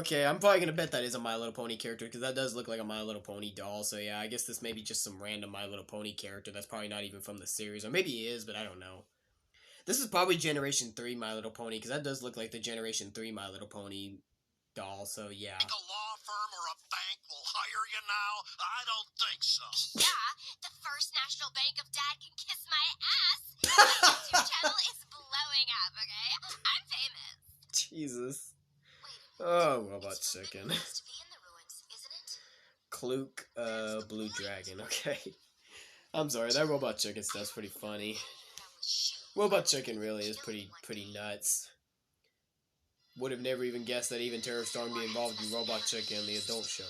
Speaker 1: Okay, I'm probably gonna bet that is a My Little Pony character, because that does look like a My Little Pony doll, so yeah, I guess this may be just some random My Little Pony character that's probably not even from the series, or maybe he is, but I don't know. This is probably Generation 3 My Little Pony, because that does look like the Generation 3 My Little Pony doll, so yeah.
Speaker 2: Think a law firm or a bank will hire you now? I don't think so.
Speaker 4: Yeah, the First National Bank of Dad can kiss my ass. My YouTube channel is blowing up, okay? I'm famous.
Speaker 1: Jesus.
Speaker 4: Wait,
Speaker 1: Oh, Robot Chicken.
Speaker 4: supposed to be in the ruins, isn't it?
Speaker 1: Kluk, Blue Dragon, okay. I'm sorry, that Robot Chicken stuff's pretty funny. Robot Chicken really is pretty nuts. Would have never even guessed that even Tara Strong would be involved in Robot Chicken, the adult show.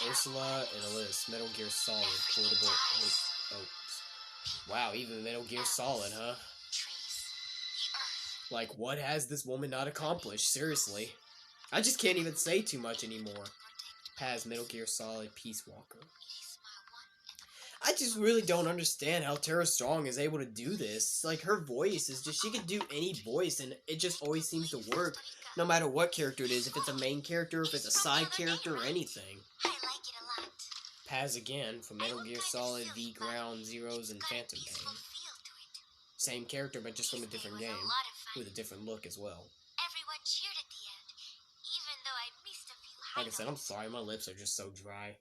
Speaker 1: Ursula and Alice, Metal Gear Solid, portable oaks. Wow, even Metal Gear Solid, huh? Like, what has this woman not accomplished? Seriously. I just can't even say too much anymore. Paz, Metal Gear Solid, Peace Walker. I just really don't understand how Tara Strong is able to do this. Like, her voice is just, she can do any voice, and it just always seems to work, no matter what character it is, if it's a main character, if it's a side character, or anything.
Speaker 4: I like it a lot.
Speaker 1: Paz again, from Metal Gear Solid, V, Ground, Zeroes, and Phantom Pain. Same character, but just from a different game, with a different look as well.
Speaker 4: Everyone cheered at the end, even though I missed a few
Speaker 1: Like I said, I'm sorry, my lips are just so dry.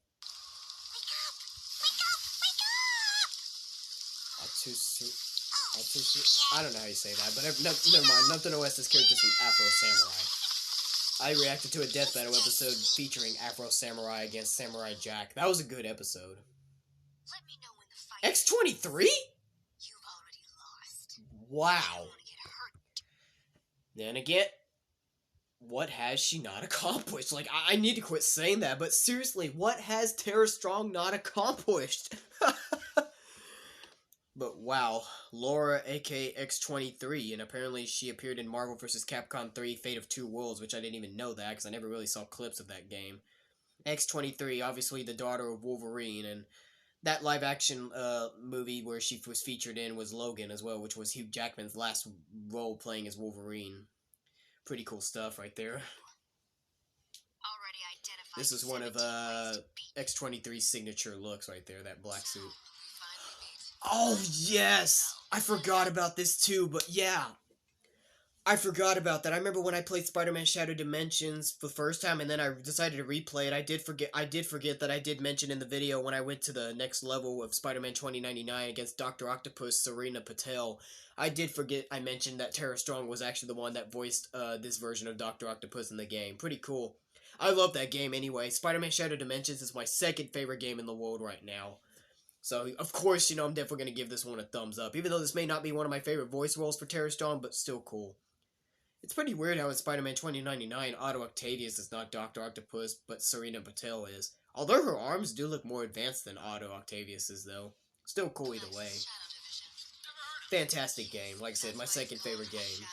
Speaker 1: I don't know how you say that, but never mind. Nothing OS is characters from Afro Samurai. I reacted to a Death Battle episode featuring Afro Samurai against Samurai Jack. That was a good episode.
Speaker 4: Let me know when the fight
Speaker 1: X-23?
Speaker 4: You've already lost.
Speaker 1: Wow. Then again, what has she not accomplished? Like, I need to quit saying that, but seriously, what has Tara Strong not accomplished? But wow, Laura aka X-23, and apparently she appeared in Marvel vs. Capcom 3 Fate of Two Worlds, which I didn't even know that because I never really saw clips of that game. X-23, obviously the daughter of Wolverine, and that live action movie where she was featured in was Logan as well, which was Hugh Jackman's last role playing as Wolverine. Pretty cool stuff right there. This is one of X-23's signature looks right there, that black suit. Oh, yes! I forgot about this too, but yeah. I forgot about that. I remember when I played Spider-Man Shattered Dimensions for the first time, and then I decided to replay it. I did forget that I did mention in the video when I went to the next level of Spider-Man 2099 against Dr. Octopus, Serena Patel. I did forget I mentioned that Tara Strong was actually the one that voiced this version of Dr. Octopus in the game. Pretty cool. I love that game anyway. Spider-Man Shattered Dimensions is my second favorite game in the world right now. So, of course, you know, I'm definitely going to give this one a thumbs up. Even though this may not be one of my favorite voice roles for Tara Strong, but still cool. It's pretty weird how in Spider-Man 2099, Otto Octavius is not Dr. Octopus, but Serena Patel is. Although her arms do look more advanced than Otto Octavius's, though. Still cool either way. Fantastic game. Like I said, my second favorite game.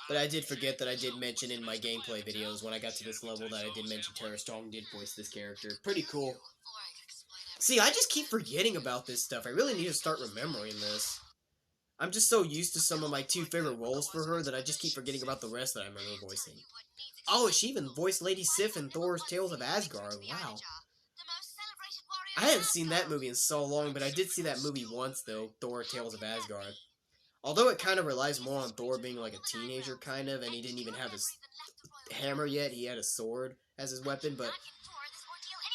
Speaker 1: But I did forget that I did mention in my gameplay videos when I got to this level that I did mention Tara Strong did voice this character. Pretty cool. See, I just keep forgetting about this stuff. I really need to start remembering this. I'm just so used to some of my two favorite roles for her that I just keep forgetting about the rest that I remember voicing. Oh, she even voiced Lady Sif in Thor's Tales of Asgard. Wow. I hadn't seen that movie in so long, but I did see that movie once, though, Thor Tales of Asgard. Although it kind of relies more on Thor being like a teenager, kind of, and he didn't even have his hammer yet. He had a sword as his weapon, but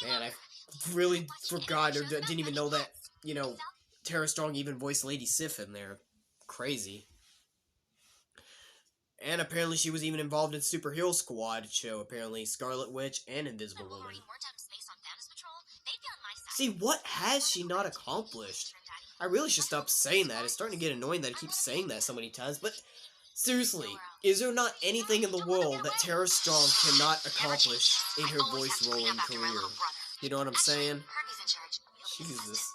Speaker 1: man, I really forgot or didn't even know that, you know, Tara Strong even voiced Lady Sif in there. Crazy. And apparently she was even involved in Superhero Squad show, apparently. Scarlet Witch and Invisible Woman. See, what has she not accomplished? I really should stop saying that. It's starting to get annoying that I keep saying that so many times, but seriously, is there not anything in the world that Tara Strong cannot accomplish in her voice role and career? You know what I'm saying? Jesus.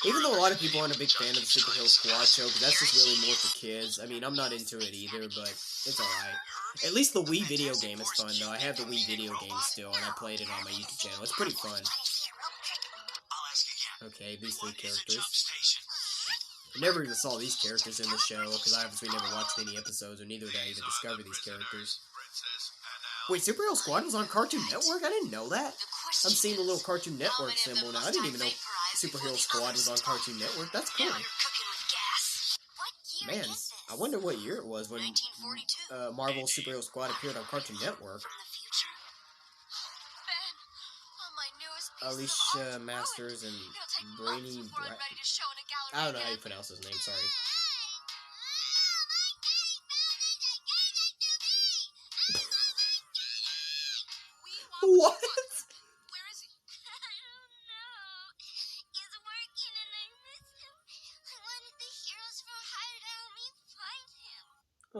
Speaker 1: Even though a lot of people aren't a big fan of the Superhero Squad show, because that's just really more for kids. I mean, I'm not into it either, but it's alright. At least the Wii video game is fun, though. I have the Wii video game still, and I played it on my YouTube channel. It's pretty fun. Okay, these three characters. I never even saw these characters in the show, because I obviously never watched any episodes, or neither did I even discover these characters. Wait, Superhero Squad was on Cartoon Network? I didn't know that. I'm seeing the little Cartoon Network symbol now. I didn't even know Superhero Squad was on Cartoon Network. That's cool. Man, I wonder what year it was when Marvel Superhero Squad appeared on Cartoon Network. Alicia Masters and Brainiac. I don't know how you pronounce his name, sorry. What?
Speaker 4: Where is he? I don't know. He's working and I miss him. One of the heroes from Hire to help me find him.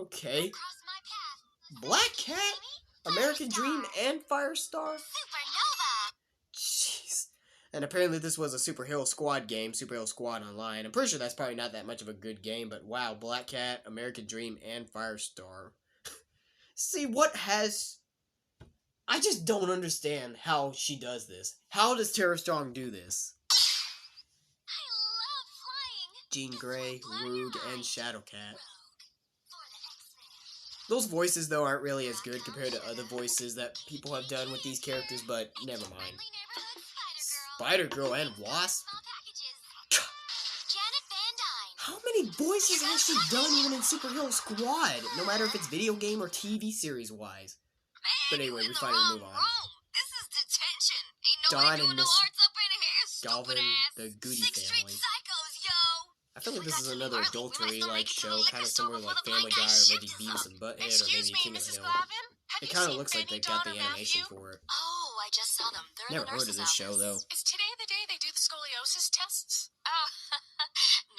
Speaker 1: Okay.
Speaker 4: Cross my path.
Speaker 1: Black Cat? American Dream and Firestar?
Speaker 4: Supernova!
Speaker 1: Jeez. And apparently this was a Superhero Squad game, Superhero Squad Online. I'm pretty sure that's probably not that much of a good game, but wow, Black Cat, American Dream, and Firestar. See, I just don't understand how she does this. How does Tara Strong do this?
Speaker 4: I love flying.
Speaker 1: Jean Grey, Rogue, and Shadowcat.
Speaker 4: For the X-Men.
Speaker 1: Those voices, though, aren't really as good compared to other voices that people have done with these characters, but never mind.
Speaker 4: Friendly neighborhood
Speaker 1: Spider-Girl and Wasp?
Speaker 4: Small packages. Janet Van Dyne.
Speaker 1: How many voices has she done even in Superhero Squad? No matter if it's video game or TV series-wise. But anyway, we finally move on.
Speaker 4: This is detention. Ain't
Speaker 1: Dawn
Speaker 4: nobody
Speaker 1: and
Speaker 4: doing no
Speaker 1: Miss
Speaker 4: arts up in here, stupid
Speaker 1: Galvin,
Speaker 4: ass.
Speaker 1: the Goody
Speaker 4: Six Street
Speaker 1: family.
Speaker 4: Psychos, yo.
Speaker 1: I feel like this is another adultery-like show, kind of similar to like Family Guy or maybe Beavis and Butthead or maybe King of the Hill. It kind of looks like they got the animation for it.
Speaker 4: Oh, I just saw them. They're in
Speaker 1: Never
Speaker 4: the
Speaker 1: heard of
Speaker 4: nurse's
Speaker 1: this show,
Speaker 4: office.
Speaker 1: though.
Speaker 6: Is today the day they do the scoliosis tests?
Speaker 4: Oh,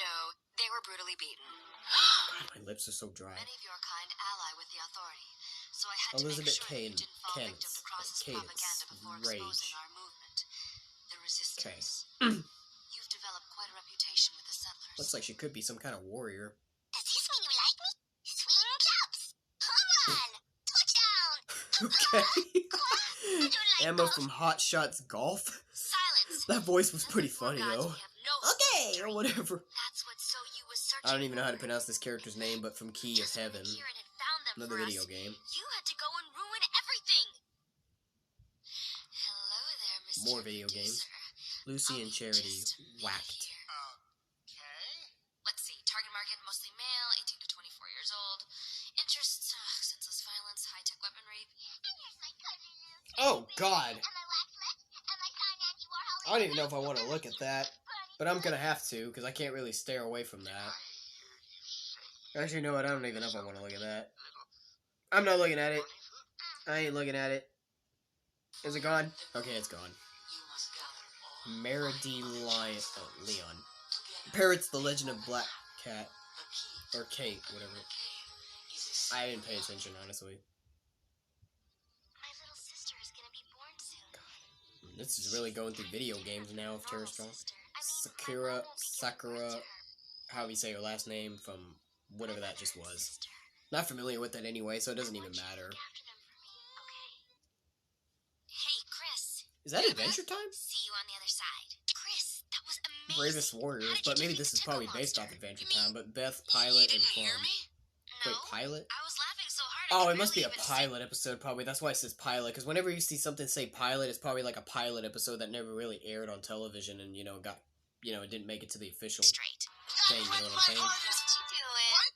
Speaker 4: no. They were brutally beaten.
Speaker 1: God, my lips are so dry.
Speaker 4: Many of your kind ally with the authority, so I had
Speaker 1: Elizabeth
Speaker 4: to make sure
Speaker 1: Kane,
Speaker 4: you didn't fall victim to Cross's
Speaker 1: Cadence,
Speaker 4: propaganda before
Speaker 1: Rage.
Speaker 4: exposing our movement. The resistance.
Speaker 1: Okay.
Speaker 4: You've developed quite a reputation with the settlers.
Speaker 1: Looks like she could be some kind of warrior.
Speaker 4: Does this mean you like me? Swing chops! Come on! Touchdown!
Speaker 1: Okay. Emma from Hot Shots Golf?
Speaker 4: Silence!
Speaker 1: That voice was pretty funny,
Speaker 4: Guys,
Speaker 1: though.
Speaker 4: we have no
Speaker 1: Okay, or whatever.
Speaker 4: That's what So You was searching
Speaker 1: I don't even know how to
Speaker 4: for.
Speaker 1: pronounce this character's name, but from Key of
Speaker 4: Just when
Speaker 1: Heaven.
Speaker 4: Kieran had found them
Speaker 1: Another
Speaker 4: for
Speaker 1: video
Speaker 4: us,
Speaker 1: game.
Speaker 4: You had to go and ruin everything. Hello there, Mr.
Speaker 1: More video games.
Speaker 4: Producer.
Speaker 1: Lucy and
Speaker 4: Just
Speaker 1: Charity,
Speaker 4: a minute
Speaker 1: whacked.
Speaker 4: here.
Speaker 2: Okay.
Speaker 4: Let's see. Target market mostly male, 18 to 24 years old. Interests: senseless violence, high-tech weaponry. And here's my cousin Luke.
Speaker 1: Oh, God.
Speaker 4: And my wax lips. And my signed Andy Warhol.
Speaker 1: I don't even know if I want to look at that. But I'm gonna have to, because I can't really stare away from that. Actually, you know what? I don't even know if I want to look at that. I'm not looking at it. I ain't looking at it. Is it gone? Okay, it's gone. Meredy Leon. Parrots, The Legend of Black Cat. Or Kate, whatever. I didn't pay attention, honestly.
Speaker 4: My little sister is gonna be born soon.
Speaker 1: This is really going through video games now of Tara Strong. Sakura, however you say her last name, from whatever that just was. Not familiar with that anyway, so it doesn't even matter.
Speaker 4: Hey, Chris.
Speaker 1: Is that Adventure Time?
Speaker 4: See you on the other side. Chris, that was amazing.
Speaker 1: Bravest Warriors, but maybe this is probably based off Adventure Time, but Beth, Pilot, and Plum.
Speaker 4: No,
Speaker 1: Wait, Pilot?
Speaker 4: I was laughing so hard.
Speaker 1: Oh,
Speaker 4: I
Speaker 1: it must be a
Speaker 4: barely even said-
Speaker 1: pilot episode, probably. That's why it says pilot, because whenever you see something say pilot, it's probably like a pilot episode that never really aired on television and, it didn't make it to the official
Speaker 4: Straight.
Speaker 1: thing, you know what I'm saying?
Speaker 4: What you doing?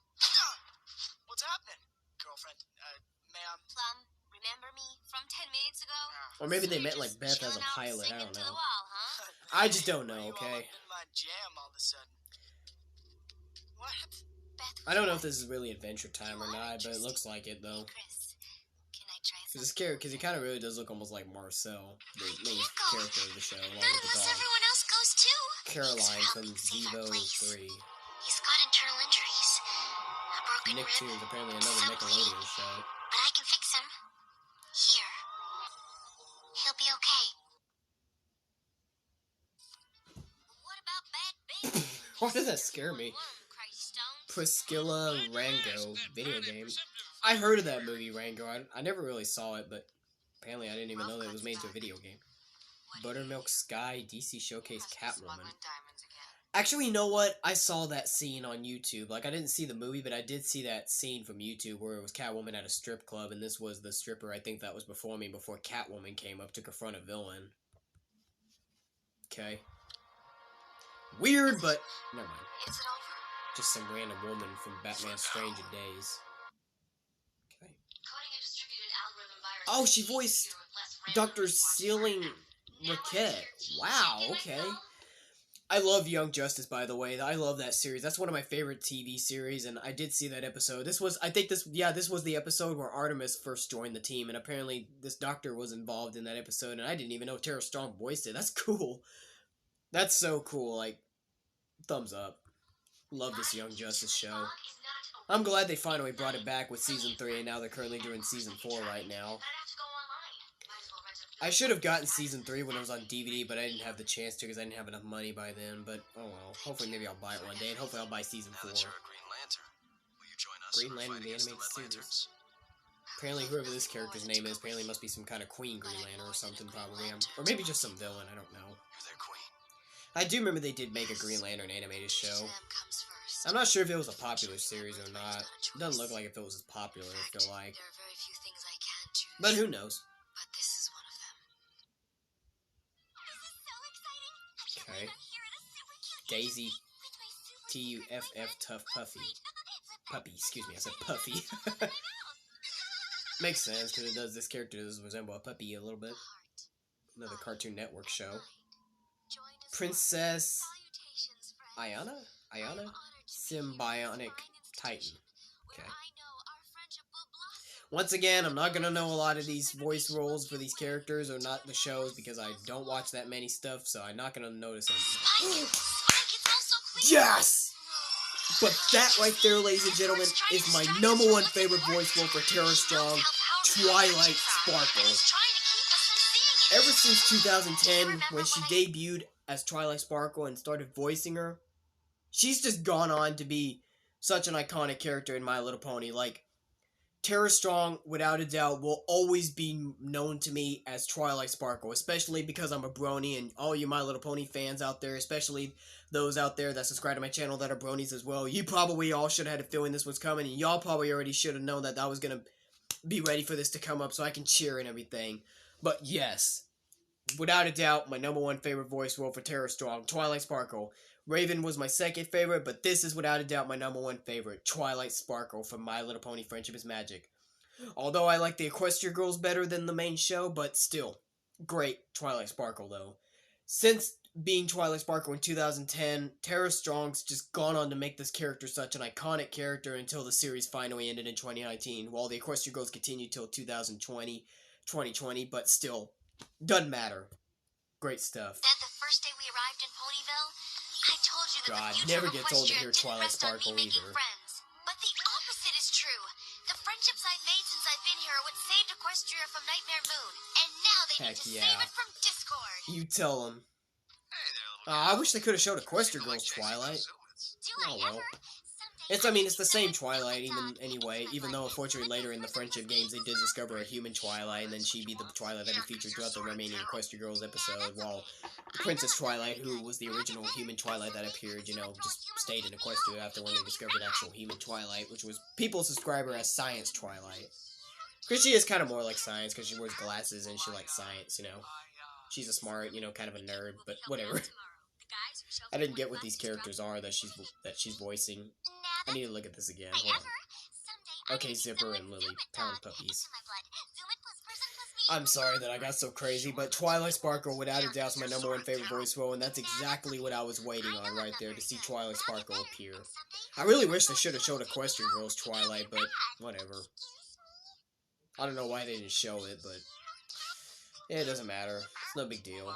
Speaker 6: What's happening, girlfriend? Ma'am.
Speaker 4: Plum, remember me from 10 minutes ago?
Speaker 1: Or maybe they
Speaker 4: So
Speaker 1: meant
Speaker 4: you're
Speaker 1: like
Speaker 4: just
Speaker 1: Beth as a
Speaker 4: chilling out
Speaker 1: pilot, I
Speaker 4: singing
Speaker 1: don't
Speaker 4: to
Speaker 1: know.
Speaker 4: the wall, huh?
Speaker 1: I just don't
Speaker 6: Why
Speaker 1: know,
Speaker 6: are you all
Speaker 1: okay?
Speaker 6: up in my jam all of a sudden? What?
Speaker 4: Beth,
Speaker 1: I don't know if this is really Adventure Time or not, but it looks like it, though.
Speaker 4: Chris, can I try
Speaker 1: Because
Speaker 4: something?
Speaker 1: he kind of really does look almost like Marcel, the main character of the show, along
Speaker 4: None
Speaker 1: with
Speaker 4: of
Speaker 1: the
Speaker 4: us,
Speaker 1: dog.
Speaker 4: everyone else goes too.
Speaker 1: Caroline from
Speaker 4: Let's save our
Speaker 1: Zevo
Speaker 4: place.
Speaker 1: 3.
Speaker 4: He's got internal injuries. A broken rib.
Speaker 1: Nicktoons, apparently another
Speaker 4: some
Speaker 1: Nickelodeon
Speaker 4: bleeding.
Speaker 1: show.
Speaker 4: But I can fix him. Here. He'll be okay. What about Bad Baby?
Speaker 1: Why did that scare me? Priscilla Rango video game. I heard of that movie, Rango. I never really saw it, but apparently I didn't even know that it was made into a video game. Buttermilk Sky DC Showcase Catwoman. Actually, you know what? I saw that scene on YouTube. Like, I didn't see the movie, but I did see that scene from YouTube where it was Catwoman at a strip club, and this was the stripper I think that was performing before Catwoman came up to confront a villain. Okay. Weird, but never mind.
Speaker 4: Is it over?
Speaker 1: Just some random woman from Batman Stranger Days. Okay.
Speaker 4: Coding a distributed algorithm virus.
Speaker 1: Oh, she voiced Dr. Sealing Raquette. Wow, okay. I love Young Justice, by the way. I love that series. That's one of my favorite TV series, and I did see that episode. This was the episode where Artemis first joined the team, and apparently this doctor was involved in that episode, and I didn't even know Tara Strong voiced it. That's cool. That's so cool. Like, thumbs up. Love this Young Justice show. I'm glad they finally brought it back with Season 3, and now they're currently doing Season 4 right now. I should have gotten Season 3 when it was on DVD, but I didn't have the chance to because I didn't have enough money by then. But, oh well. Hopefully maybe I'll buy it one day, and hopefully I'll buy Season 4.
Speaker 5: Now that you're a Green Lantern, will you join us
Speaker 1: Green
Speaker 5: in the
Speaker 1: Lantern,
Speaker 5: fight
Speaker 1: the
Speaker 5: against
Speaker 1: animated
Speaker 5: the Red
Speaker 1: series.
Speaker 5: Lanterns?
Speaker 1: Apparently, whoever this character's name is, apparently must be some kind of Queen Green Lantern or something, probably. Or maybe just some villain, I don't know.
Speaker 6: You're their queen.
Speaker 1: I do remember they did make a Green Lantern animated show. I'm not sure if it was a popular series or not. It doesn't look like if it was as popular, I feel like.
Speaker 4: There are very few things I can choose.
Speaker 1: But who knows?
Speaker 4: But this is one of them.
Speaker 3: This is so exciting.
Speaker 1: Okay.
Speaker 3: Here it is, super cute.
Speaker 1: Daisy
Speaker 3: With my super
Speaker 1: T-U-F-F Tough Puffy. Puppy, excuse me, I said Puffy.
Speaker 3: mouth.
Speaker 1: Makes sense, because this character does resemble a puppy a little bit. Another Cartoon Network show. Princess Ayana? Symbionic Titan. Okay. Once again, I'm not gonna know a lot of these voice roles for these characters or not the shows because I don't watch that many stuff, so I'm not gonna notice anything. Yes! But that right there, ladies and gentlemen, is my #1 favorite voice role for Tara Strong, Twilight Sparkle. Ever since 2010, when she debuted as Twilight Sparkle and started voicing her, she's just gone on to be such an iconic character in My Little Pony. Like, Tara Strong, without a doubt, will always be known to me as Twilight Sparkle, especially because I'm a brony, and all you My Little Pony fans out there, especially those out there that subscribe to my channel that are bronies as well, you probably all should have had a feeling this was coming, and y'all probably already should have known that I was going to be ready for this to come up so I can cheer and everything. But yes, without a doubt, my #1 favorite voice role for Tara Strong, Twilight Sparkle. Raven was my second favorite, but this is without a doubt my #1 favorite, Twilight Sparkle from My Little Pony Friendship is Magic. Although I like the Equestria Girls better than the main show, but still, great Twilight Sparkle though. Since being Twilight Sparkle in 2010, Tara Strong's just gone on to make this character such an iconic character until the series finally ended in 2019, while the Equestria Girls continued till 2020, but still, doesn't matter. Great stuff.
Speaker 4: Then the first day we arrived in Ponyville, I told you that
Speaker 1: God,
Speaker 4: the future
Speaker 1: never
Speaker 4: of
Speaker 1: gets old to
Speaker 4: Equestria
Speaker 1: hear
Speaker 4: didn't
Speaker 1: Twilight
Speaker 4: rest on me
Speaker 1: Sparkle
Speaker 4: making
Speaker 1: either.
Speaker 4: friends. But the opposite is true. The friendships I've made since I've been here are what saved Equestria from Nightmare Moon, and now they need
Speaker 1: Heck
Speaker 4: to
Speaker 1: yeah.
Speaker 4: save it from Discord.
Speaker 1: You tell them.
Speaker 2: Hey there, little
Speaker 1: I wish they could have showed Equestria Girls Twilight.
Speaker 3: Do
Speaker 1: Oh
Speaker 3: I
Speaker 1: well.
Speaker 3: ever?
Speaker 1: It's the same Twilight, even though unfortunately later in the Friendship games they did discover a human Twilight, and then she'd be the Twilight that be featured throughout the remaining Equestria Girls episode, while Princess Twilight, who was the original human Twilight that appeared, just stayed in Equestria after when they discovered actual human Twilight, which was people subscribe her as Science Twilight. Because she is kind of more like Science, because she wears glasses and she likes science, She's a smart, kind of a nerd, but whatever. I didn't get what these characters are that she's voicing. I need to look at this again. Hold on. Okay, Zipper and Lily, pound puppies. I'm sorry that I got so crazy, but Twilight Sparkle without a doubt is my #1 favorite voice role, and that's exactly what I was waiting on right there, to see Twilight Sparkle appear. I really wish they should have showed Equestria Girls Twilight, but whatever. I don't know why they didn't show it, but it doesn't matter. It's no big deal.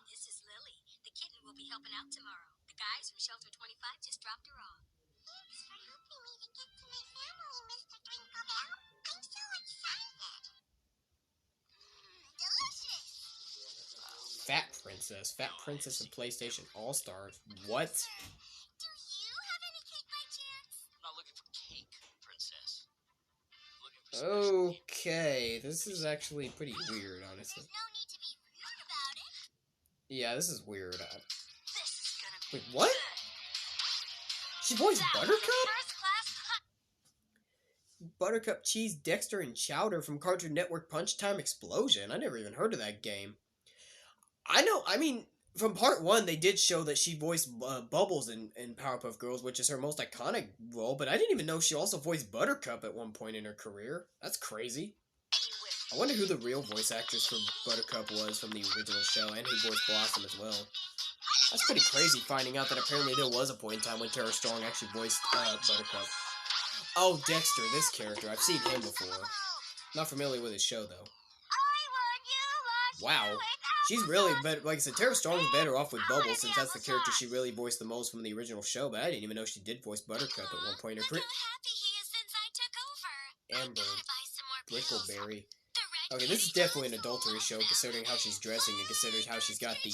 Speaker 3: This is Lily. The kitten will be helping out tomorrow. The guys from Shelter 25 just dropped her off. Thanks for helping me to get to my family, Mr. Twinkleberry. I'm so excited. Delicious.
Speaker 1: Fat Princess and PlayStation All-Stars. What?
Speaker 3: Do you have any cake by chance?
Speaker 5: I'm not looking for cake, princess. I'm looking for special meat.
Speaker 1: Okay, this is actually pretty weird, honestly.
Speaker 3: There's no need to be rude about it.
Speaker 1: Yeah, this is weird.
Speaker 3: This is gonna be
Speaker 1: Wait, what? She voiced Buttercup?
Speaker 3: first class hot.
Speaker 1: Buttercup, Cheese, Dexter, and Chowder from Cartoon Network Punch Time Explosion. I never even heard of that game. From part 1, they did show that she voiced Bubbles in Powerpuff Girls, which is her most iconic role, but I didn't even know she also voiced Buttercup at one point in her career. That's crazy. I wonder who the real voice actress for Buttercup was from the original show, and who voiced Blossom as well. That's pretty crazy, finding out that apparently there was a point in time when Tara Strong actually voiced Buttercup. Oh, Dexter, this character. I've seen him before. Not familiar with his show, though. Wow. She's really better. Like I said, Tara Strong's better off with Bubbles, since that's the character she really voiced the most from the original show, but I didn't even know she did voice Buttercup at one point in her career.
Speaker 3: Happy he is since I took over.
Speaker 1: Ember,
Speaker 3: I gotta buy some more pills.
Speaker 1: Brickleberry.
Speaker 3: The red
Speaker 1: Okay, this is
Speaker 3: kitty
Speaker 1: definitely an
Speaker 3: does
Speaker 1: adultery show,
Speaker 3: hold
Speaker 1: considering how she's dressing and considering how she's got the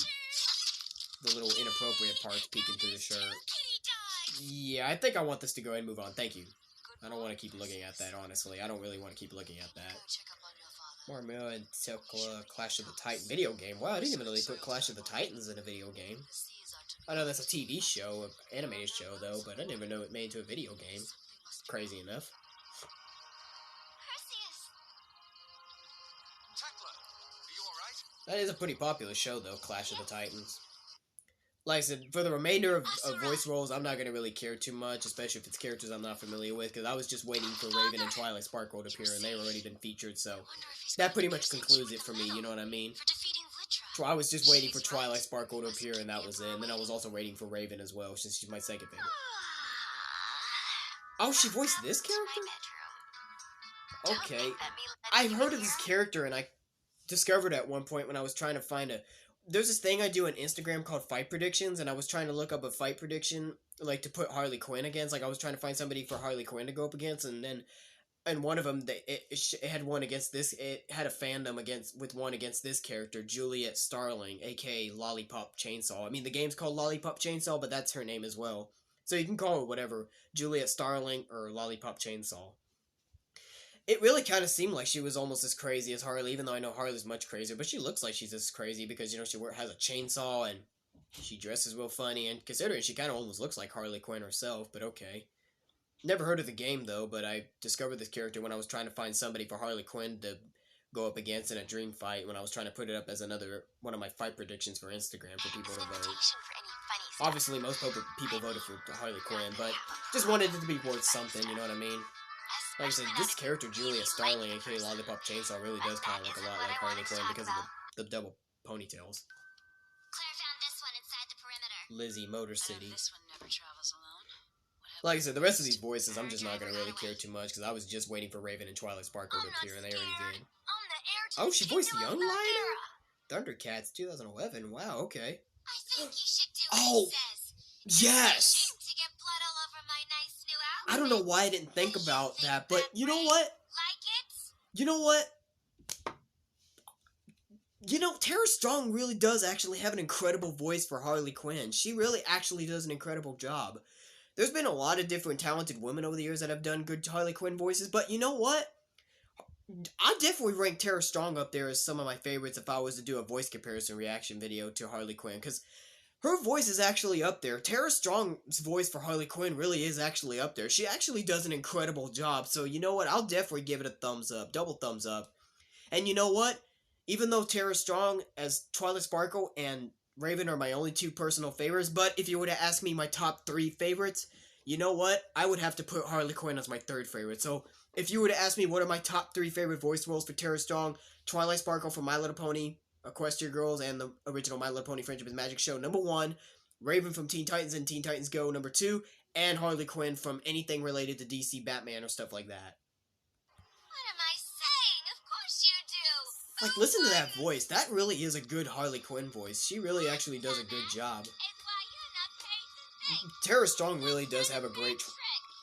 Speaker 1: little inappropriate parts peeking through the shirt.
Speaker 3: Kitty dog.
Speaker 1: Yeah, I think I want this to go ahead and move on. Thank you.
Speaker 3: Good
Speaker 1: I don't want to keep looking at that, honestly. I don't really want to keep looking at that. Marmel and Tekla Clash of the Titan video game. Wow, I didn't even really put Clash of the Titans in a video game. I know that's a TV show, an animated show, though, but I didn't even know it made into a video game. Crazy enough. That is a pretty popular show, though, Clash of the Titans. Like I said, for the remainder of voice roles, I'm not going to really care too much, especially if it's characters I'm not familiar with, because I was just waiting for Raven and Twilight Sparkle to appear, and they've already been featured, so that pretty much concludes it for me, you know what I mean? I was just waiting for Twilight Sparkle to appear, and that was it, and then I was also waiting for Raven as well, since she's my second favorite. Oh, she voiced this character? Okay. I've heard of this character, and I discovered at one point when I was trying to find a... There's this thing I do on Instagram called Fight Predictions, and I was trying to look up a fight prediction, like, to put Harley Quinn against. Like, I was trying to find somebody for Harley Quinn to go up against, and then... And one of them, it had one against this... It had a fandom with one against this character, Juliet Starling, a.k.a. Lollipop Chainsaw. I mean, the game's called Lollipop Chainsaw, but that's her name as well. So you can call her whatever, Juliet Starling or Lollipop Chainsaw. It really kind of seemed like she was almost as crazy as Harley, even though I know Harley's much crazier. But she looks like she's as crazy because, you know, she has a chainsaw and she dresses real funny. And considering she kind of almost looks like Harley Quinn herself, but okay. Never heard of the game, though, but I discovered this character when I was trying to find somebody for Harley Quinn to go up against in a dream fight, when I was trying to put it up as one of my fight predictions for Instagram for people to vote. Obviously, most people voted for Harley Quinn, but just wanted it to be worth something, you know what I mean? Like I said, this character, Juliet Starling, aka Lollipop Chainsaw, really does kind of look a lot like Harley Quinn because of the double ponytails.
Speaker 4: Claire found this one inside the perimeter.
Speaker 1: Lizzie, Motor City.
Speaker 6: This one never travels alone.
Speaker 1: Like I said, the rest of these voices, I'm just not going to really care too much, because I was just waiting for Raven and Twilight Sparkle to appear, and they already did. Oh, she voiced Young Liner? Thundercats 2011, wow, okay.
Speaker 4: I think you should do
Speaker 1: Oh,
Speaker 4: what he says.
Speaker 1: yes!
Speaker 4: To get blood all over my nice new outfit.
Speaker 1: I don't know why I didn't think about that, but you know what?
Speaker 4: Like it?
Speaker 1: You know what? You know, Tara Strong really does actually have an incredible voice for Harley Quinn. She really actually does an incredible job. There's been a lot of different talented women over the years that have done good Harley Quinn voices, but you know what? I definitely rank Tara Strong up there as some of my favorites if I was to do a voice comparison reaction video to Harley Quinn, because her voice is actually up there. Tara Strong's voice for Harley Quinn really is actually up there. She actually does an incredible job, so you know what? I'll definitely give it a thumbs up, double thumbs up. And you know what? Even though Tara Strong as Twilight Sparkle and Raven are my only two personal favorites, but if you were to ask me my top 3 favorites, you know what? I would have to put Harley Quinn as my 3rd favorite. So if you were to ask me what are my top 3 favorite voice roles for Tara Strong, Twilight Sparkle from My Little Pony, Equestria Girls, and the original My Little Pony Friendship is Magic show, number 1, Raven from Teen Titans and Teen Titans Go, number 2, and Harley Quinn from anything related to DC, Batman, or stuff like that.
Speaker 4: What am I saying? Of course you do.
Speaker 1: Like, listen to that voice. That really is a good Harley Quinn voice. She really actually does a good job.
Speaker 4: It's why you're not paid to think.
Speaker 1: Tara Strong really does have a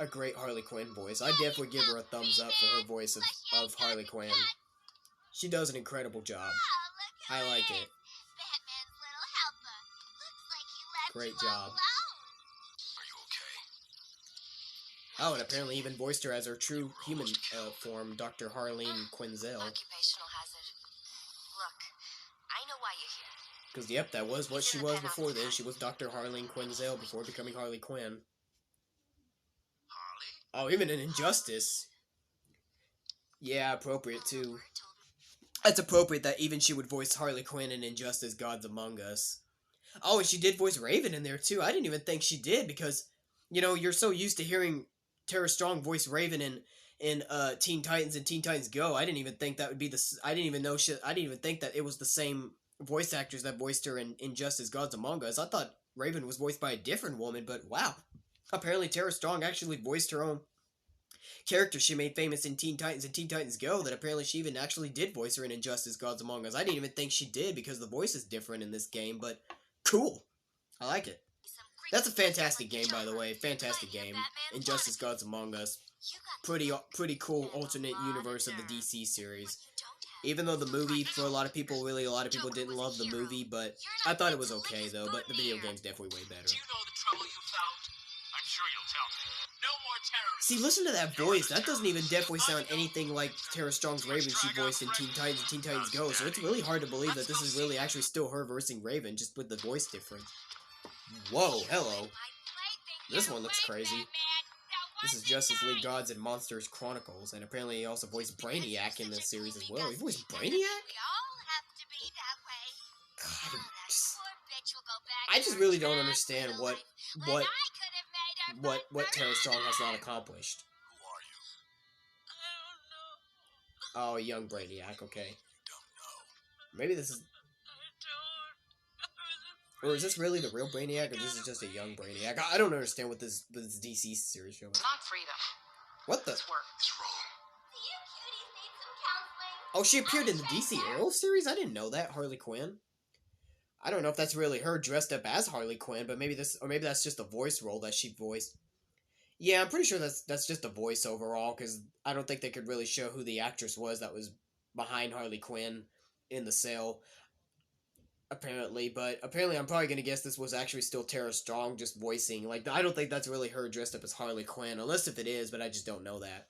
Speaker 1: great Harley Quinn voice. I definitely give her a thumbs up for her voice of Harley Quinn. She does an incredible job.
Speaker 4: Oh, look
Speaker 1: I like it.
Speaker 4: Batman's little helper. Looks like he left
Speaker 1: Great
Speaker 4: you
Speaker 1: job.
Speaker 4: alone.
Speaker 2: Are you okay?
Speaker 1: Oh, and apparently even voiced her as her true human form, Dr. Harleen Quinzel.
Speaker 4: Occupational hazard. Look, I know why you're here.
Speaker 1: Because, yep, that was what she was before this. She was Dr. Harleen Quinzel before becoming Harley Quinn.
Speaker 2: Harley?
Speaker 1: Oh, even in Injustice. Yeah, appropriate, too. It's appropriate that even she would voice Harley Quinn in Injustice Gods Among Us. Oh, and she did voice Raven in there, too. I didn't even think she did, because, you know, you're so used to hearing Tara Strong voice Raven in Teen Titans and Teen Titans Go. I didn't even think that would be I didn't even think that it was the same voice actors that voiced her in Injustice Gods Among Us. I thought Raven was voiced by a different woman, but wow. Apparently Tara Strong actually voiced her own character she made famous in Teen Titans and Teen Titans Go, that apparently she even actually did voice her in Injustice Gods Among Us. I didn't even think she did because the voice is different in this game, but cool. I like it. That's a fantastic game, by the way. Fantastic game. Injustice Gods Among Us. Pretty cool alternate universe of the DC series. Even though the movie, for a lot of people didn't love the movie, but I thought it was okay, though. But the video game's definitely way better.
Speaker 2: Do you know the trouble you found? I
Speaker 5: I'm sure you'll tell me. No more terrorists.
Speaker 1: See, listen to that voice. That doesn't even definitely sound anything like Tara Strong's Raven she voiced in Teen Titans and Teen Titans Go, so it's really hard to believe that this is really actually still her voicing Raven, just with the voice difference. Whoa, hello. This one looks crazy. This is Justice League Gods and Monsters Chronicles, and apparently he also voiced Brainiac in this series as well. He voiced Brainiac? God, I just really don't understand what Tara Strong has not accomplished.
Speaker 2: Who are you?
Speaker 1: Oh, young Brainiac, okay. Maybe this is... Or is this really the real Brainiac, or this is just a young Brainiac? I don't understand what this DC series show is.
Speaker 6: Not freedom.
Speaker 1: What the?
Speaker 6: It's work.
Speaker 2: It's wrong.
Speaker 3: Do you cuties need some counseling?
Speaker 1: Oh, she appeared in the DC Arrow series? I didn't know that, Harley Quinn. I don't know if that's really her dressed up as Harley Quinn, but maybe that's just a voice role that she voiced. Yeah, I'm pretty sure that's just a voice overall, because I don't think they could really show who the actress was that was behind Harley Quinn in the sale. Apparently, but apparently I'm probably going to guess this was actually still Tara Strong just voicing. Like, I don't think that's really her dressed up as Harley Quinn, unless if it is, but I just don't know that.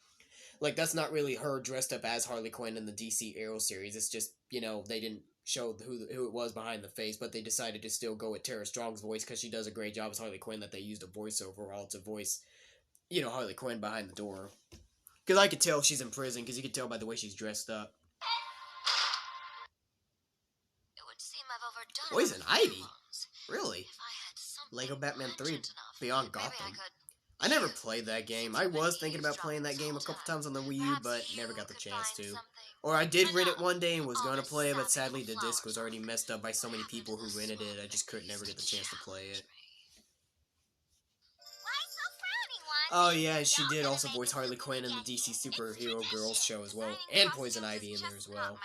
Speaker 1: Like, that's not really her dressed up as Harley Quinn in the DC Arrow series. It's just, you know, they didn't show who it was behind the face, but they decided to still go with Tara Strong's voice because she does a great job as Harley Quinn, that they used a voiceover all to voice, you know, Harley Quinn behind the door. Because I could tell she's in prison, because you could tell by the way she's dressed up. Poison Ivy? Really? Lego Batman 3 Beyond Gotham. I never played that game. I was thinking about playing that game a couple times on the Wii U, but never got the chance to. Or I did rent it one day and was going to play it, but sadly the disc was already messed up by so many people who rented it, I just couldn't ever get the chance to play it. Oh yeah, she did also voice Harley Quinn in the DC Superhero Girls show as well, and Poison Ivy in there as well.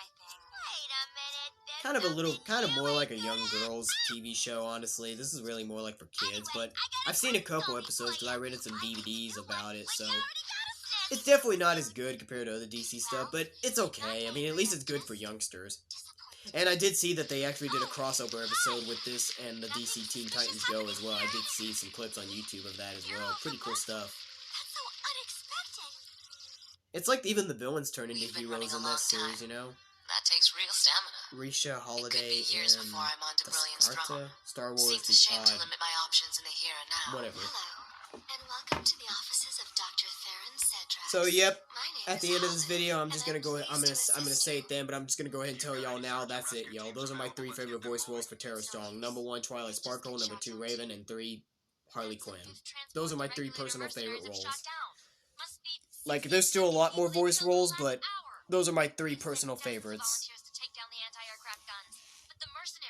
Speaker 1: Kind of more like a young girls TV show, honestly. This is really more like for kids, but I've seen a couple episodes because I rented some DVDs about it, so it's definitely not as good compared to other DC stuff, but it's okay. I mean, at least it's good for youngsters. And I did see that they actually did a crossover episode with this and the DC Teen Titans Go as well. I did see some clips on YouTube of that as well. Pretty cool stuff. It's like even the villains turn into heroes in that series, you know?
Speaker 4: That takes real stamina.
Speaker 1: Risha Holiday
Speaker 4: years
Speaker 1: and
Speaker 4: before I'm on to Brilliant Strong.
Speaker 1: Star Wars,
Speaker 4: Seems a shame to limit my options in the here and now.
Speaker 1: whatever.
Speaker 4: Hello, and welcome to the offices of Dr. Theron Cedras.
Speaker 1: So yep,
Speaker 4: My name
Speaker 1: at
Speaker 4: is
Speaker 1: the end of this
Speaker 4: Holiday,
Speaker 1: video, I'm just
Speaker 4: and
Speaker 1: gonna go. I'm
Speaker 4: pleased to
Speaker 1: gonna
Speaker 4: assist
Speaker 1: say
Speaker 4: you.
Speaker 1: it then, but I'm just gonna go ahead and tell y'all now. That's it, y'all. Those are my 3 favorite voice roles for Tara Strong. Number 1, Twilight Sparkle. Number 2, Raven, and 3, Harley Quinn. Those are my 3 personal favorite roles. Like, there's still a lot more voice roles, but those are my 3 personal favorites.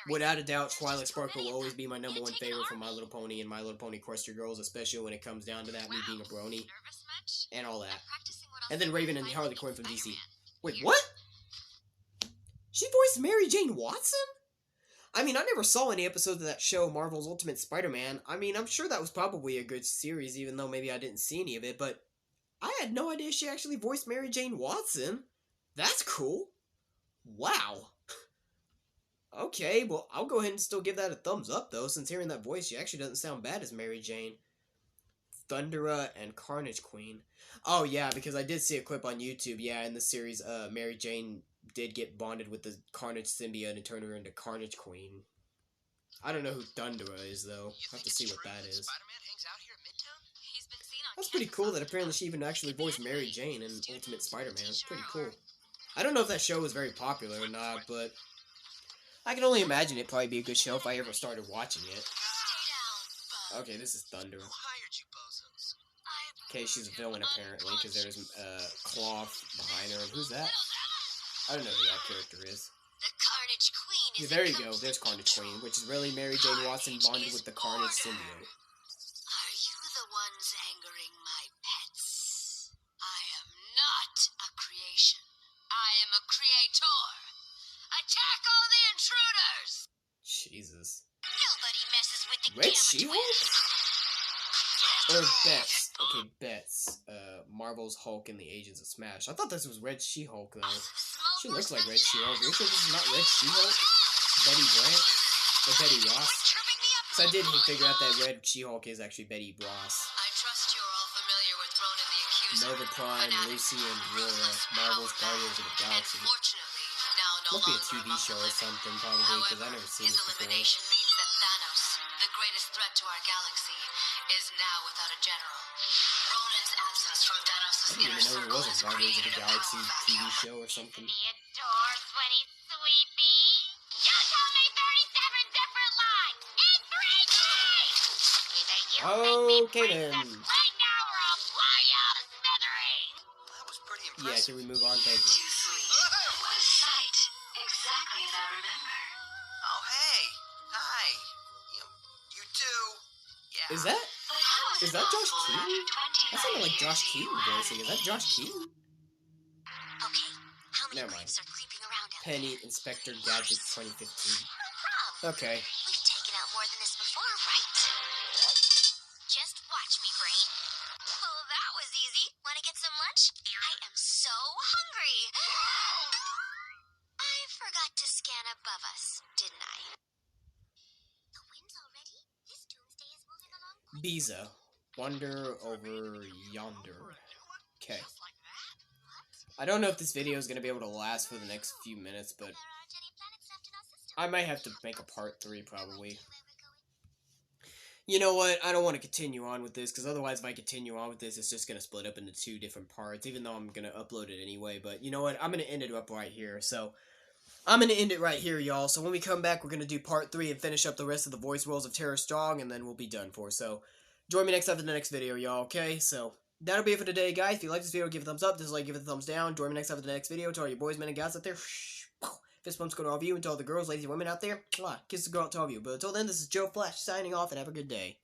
Speaker 1: Without a doubt, Twilight Sparkle will always be my number 1 favorite for My Little Pony and My Little Pony Equestria Girls, especially when it comes down to that, me being a brony, and all that. And then Raven and Harley Quinn from DC. Wait, what? She voiced Mary Jane Watson? I mean, I never saw any episodes of that show, Marvel's Ultimate Spider-Man. I mean, I'm sure that was probably a good series, even though maybe I didn't see any of it, but I had no idea she actually voiced Mary Jane Watson. That's cool. Wow. Okay, well, I'll go ahead and still give that a thumbs up, though, since hearing that voice, she actually doesn't sound bad as Mary Jane. Thundera and Carnage Queen. Oh, yeah, because I did see a clip on YouTube, yeah, in the series, Mary Jane did get bonded with the Carnage symbiote and turn her into Carnage Queen. I don't know who Thundera is, though. I'll have to see what that is. That's pretty cool that apparently she even actually voiced Mary Jane in Ultimate Spider-Man. It's pretty cool. I don't know if that show was very popular or not, but I can only imagine it'd probably be a good show if I ever started watching it. Okay, this is Thunder. Okay, she's a villain apparently, because there's Cloth behind her. And who's that? I don't know who that character is. Yeah, there you go. There's Carnage Queen, which is really Mary Jane Watson bonded with the Carnage symbiote.
Speaker 4: Are you the ones angering my pets? I am not a creation. I am a creator. Attack all the intruders!
Speaker 1: Jesus.
Speaker 4: Nobody messes with the
Speaker 1: Red
Speaker 4: Gamma
Speaker 1: She-Hulk?
Speaker 4: Twins.
Speaker 1: Or Bets. Okay, Bets. Marvel's Hulk and the Agents of S.M.A.S.H. I thought this was Red She-Hulk, though. She looks like Red She-Hulk. Are you sure this is not Red She-Hulk? Betty Brant? Or Betty Ross? So I did figure out that Red She-Hulk is actually Betty Ross.
Speaker 4: I
Speaker 1: Nova Prime, Lucy, and Aurora, Marvel's Guardians of the Galaxy.
Speaker 4: Unfortunately, now no
Speaker 1: Must be a
Speaker 4: longer
Speaker 1: TV
Speaker 4: among
Speaker 1: show
Speaker 4: the
Speaker 1: or
Speaker 4: living.
Speaker 1: something, probably, because I've never seen
Speaker 4: His
Speaker 1: this before.
Speaker 4: elimination means that Thanos, the greatest threat to our galaxy, is now without a general. Ronan's absence from Thanos'
Speaker 1: I didn't
Speaker 4: inner
Speaker 1: even know
Speaker 4: circle
Speaker 1: there was a
Speaker 4: has
Speaker 1: Guardians of
Speaker 4: created
Speaker 1: the
Speaker 4: a
Speaker 1: Galaxy
Speaker 4: power
Speaker 1: TV
Speaker 4: vacuum.
Speaker 1: show or something.
Speaker 3: Isn't he adore, sweaty sweepy? You told me 37 different lines in 3 days! Either you make
Speaker 1: Okay
Speaker 3: me
Speaker 1: then.
Speaker 3: princess right now or I'll blow you out of smithereens!
Speaker 6: That was pretty
Speaker 1: Yeah,
Speaker 6: impressive.
Speaker 1: can we move on? Thank you.
Speaker 4: Too sweet. What a sight. Exactly as I remember.
Speaker 6: Oh, hey. Hi. You too. Yeah.
Speaker 1: Is that
Speaker 4: But how
Speaker 1: Is
Speaker 4: it
Speaker 1: that Josh
Speaker 4: possible
Speaker 1: Keaton?
Speaker 4: after 25
Speaker 1: That sounded like
Speaker 4: years
Speaker 1: Josh
Speaker 4: you
Speaker 1: Keaton
Speaker 4: have
Speaker 1: voicing. Is that Josh Keaton?
Speaker 3: Okay, how many
Speaker 1: Never mind.
Speaker 3: creeps are creeping around out
Speaker 1: Penny
Speaker 3: there?
Speaker 1: Inspector Gadget 2015. Okay.
Speaker 3: We've taken out more than this before, right? Just watch me, Brain. Oh, that was easy. Want to get some lunch? I am so hungry. I forgot to scan above us, didn't I? The wind's already. This doomsday is moving along quite
Speaker 1: Biza. Wonder over yonder. Okay.
Speaker 6: Just like that?
Speaker 1: I don't know if this video is going to be able to last for the next few minutes, but
Speaker 3: There aren't any planets left in our system.
Speaker 1: I might have to make a part 3 probably. You know what? I don't want to continue on with this, because otherwise if I continue on with this, it's just going to split up into 2 different parts, even though I'm going to upload it anyway. But you know what? I'm going to end it up right here. So, I'm going to end it right here, y'all. So when we come back, we're going to do part 3 and finish up the rest of the voice roles of Tara Strong, and then we'll be done for. So, join me next time for the next video, y'all, okay? So, that'll be it for today, guys. If you like this video, give it a thumbs up. Dislike, give it a thumbs down. Join me next time for the next video. To all you boys, men, and guys out there, fist bumps go to all of you, and to all the girls, ladies, and women out there, kisses go out to all of you. But until then, this is Joe Flash signing off, and have a good day.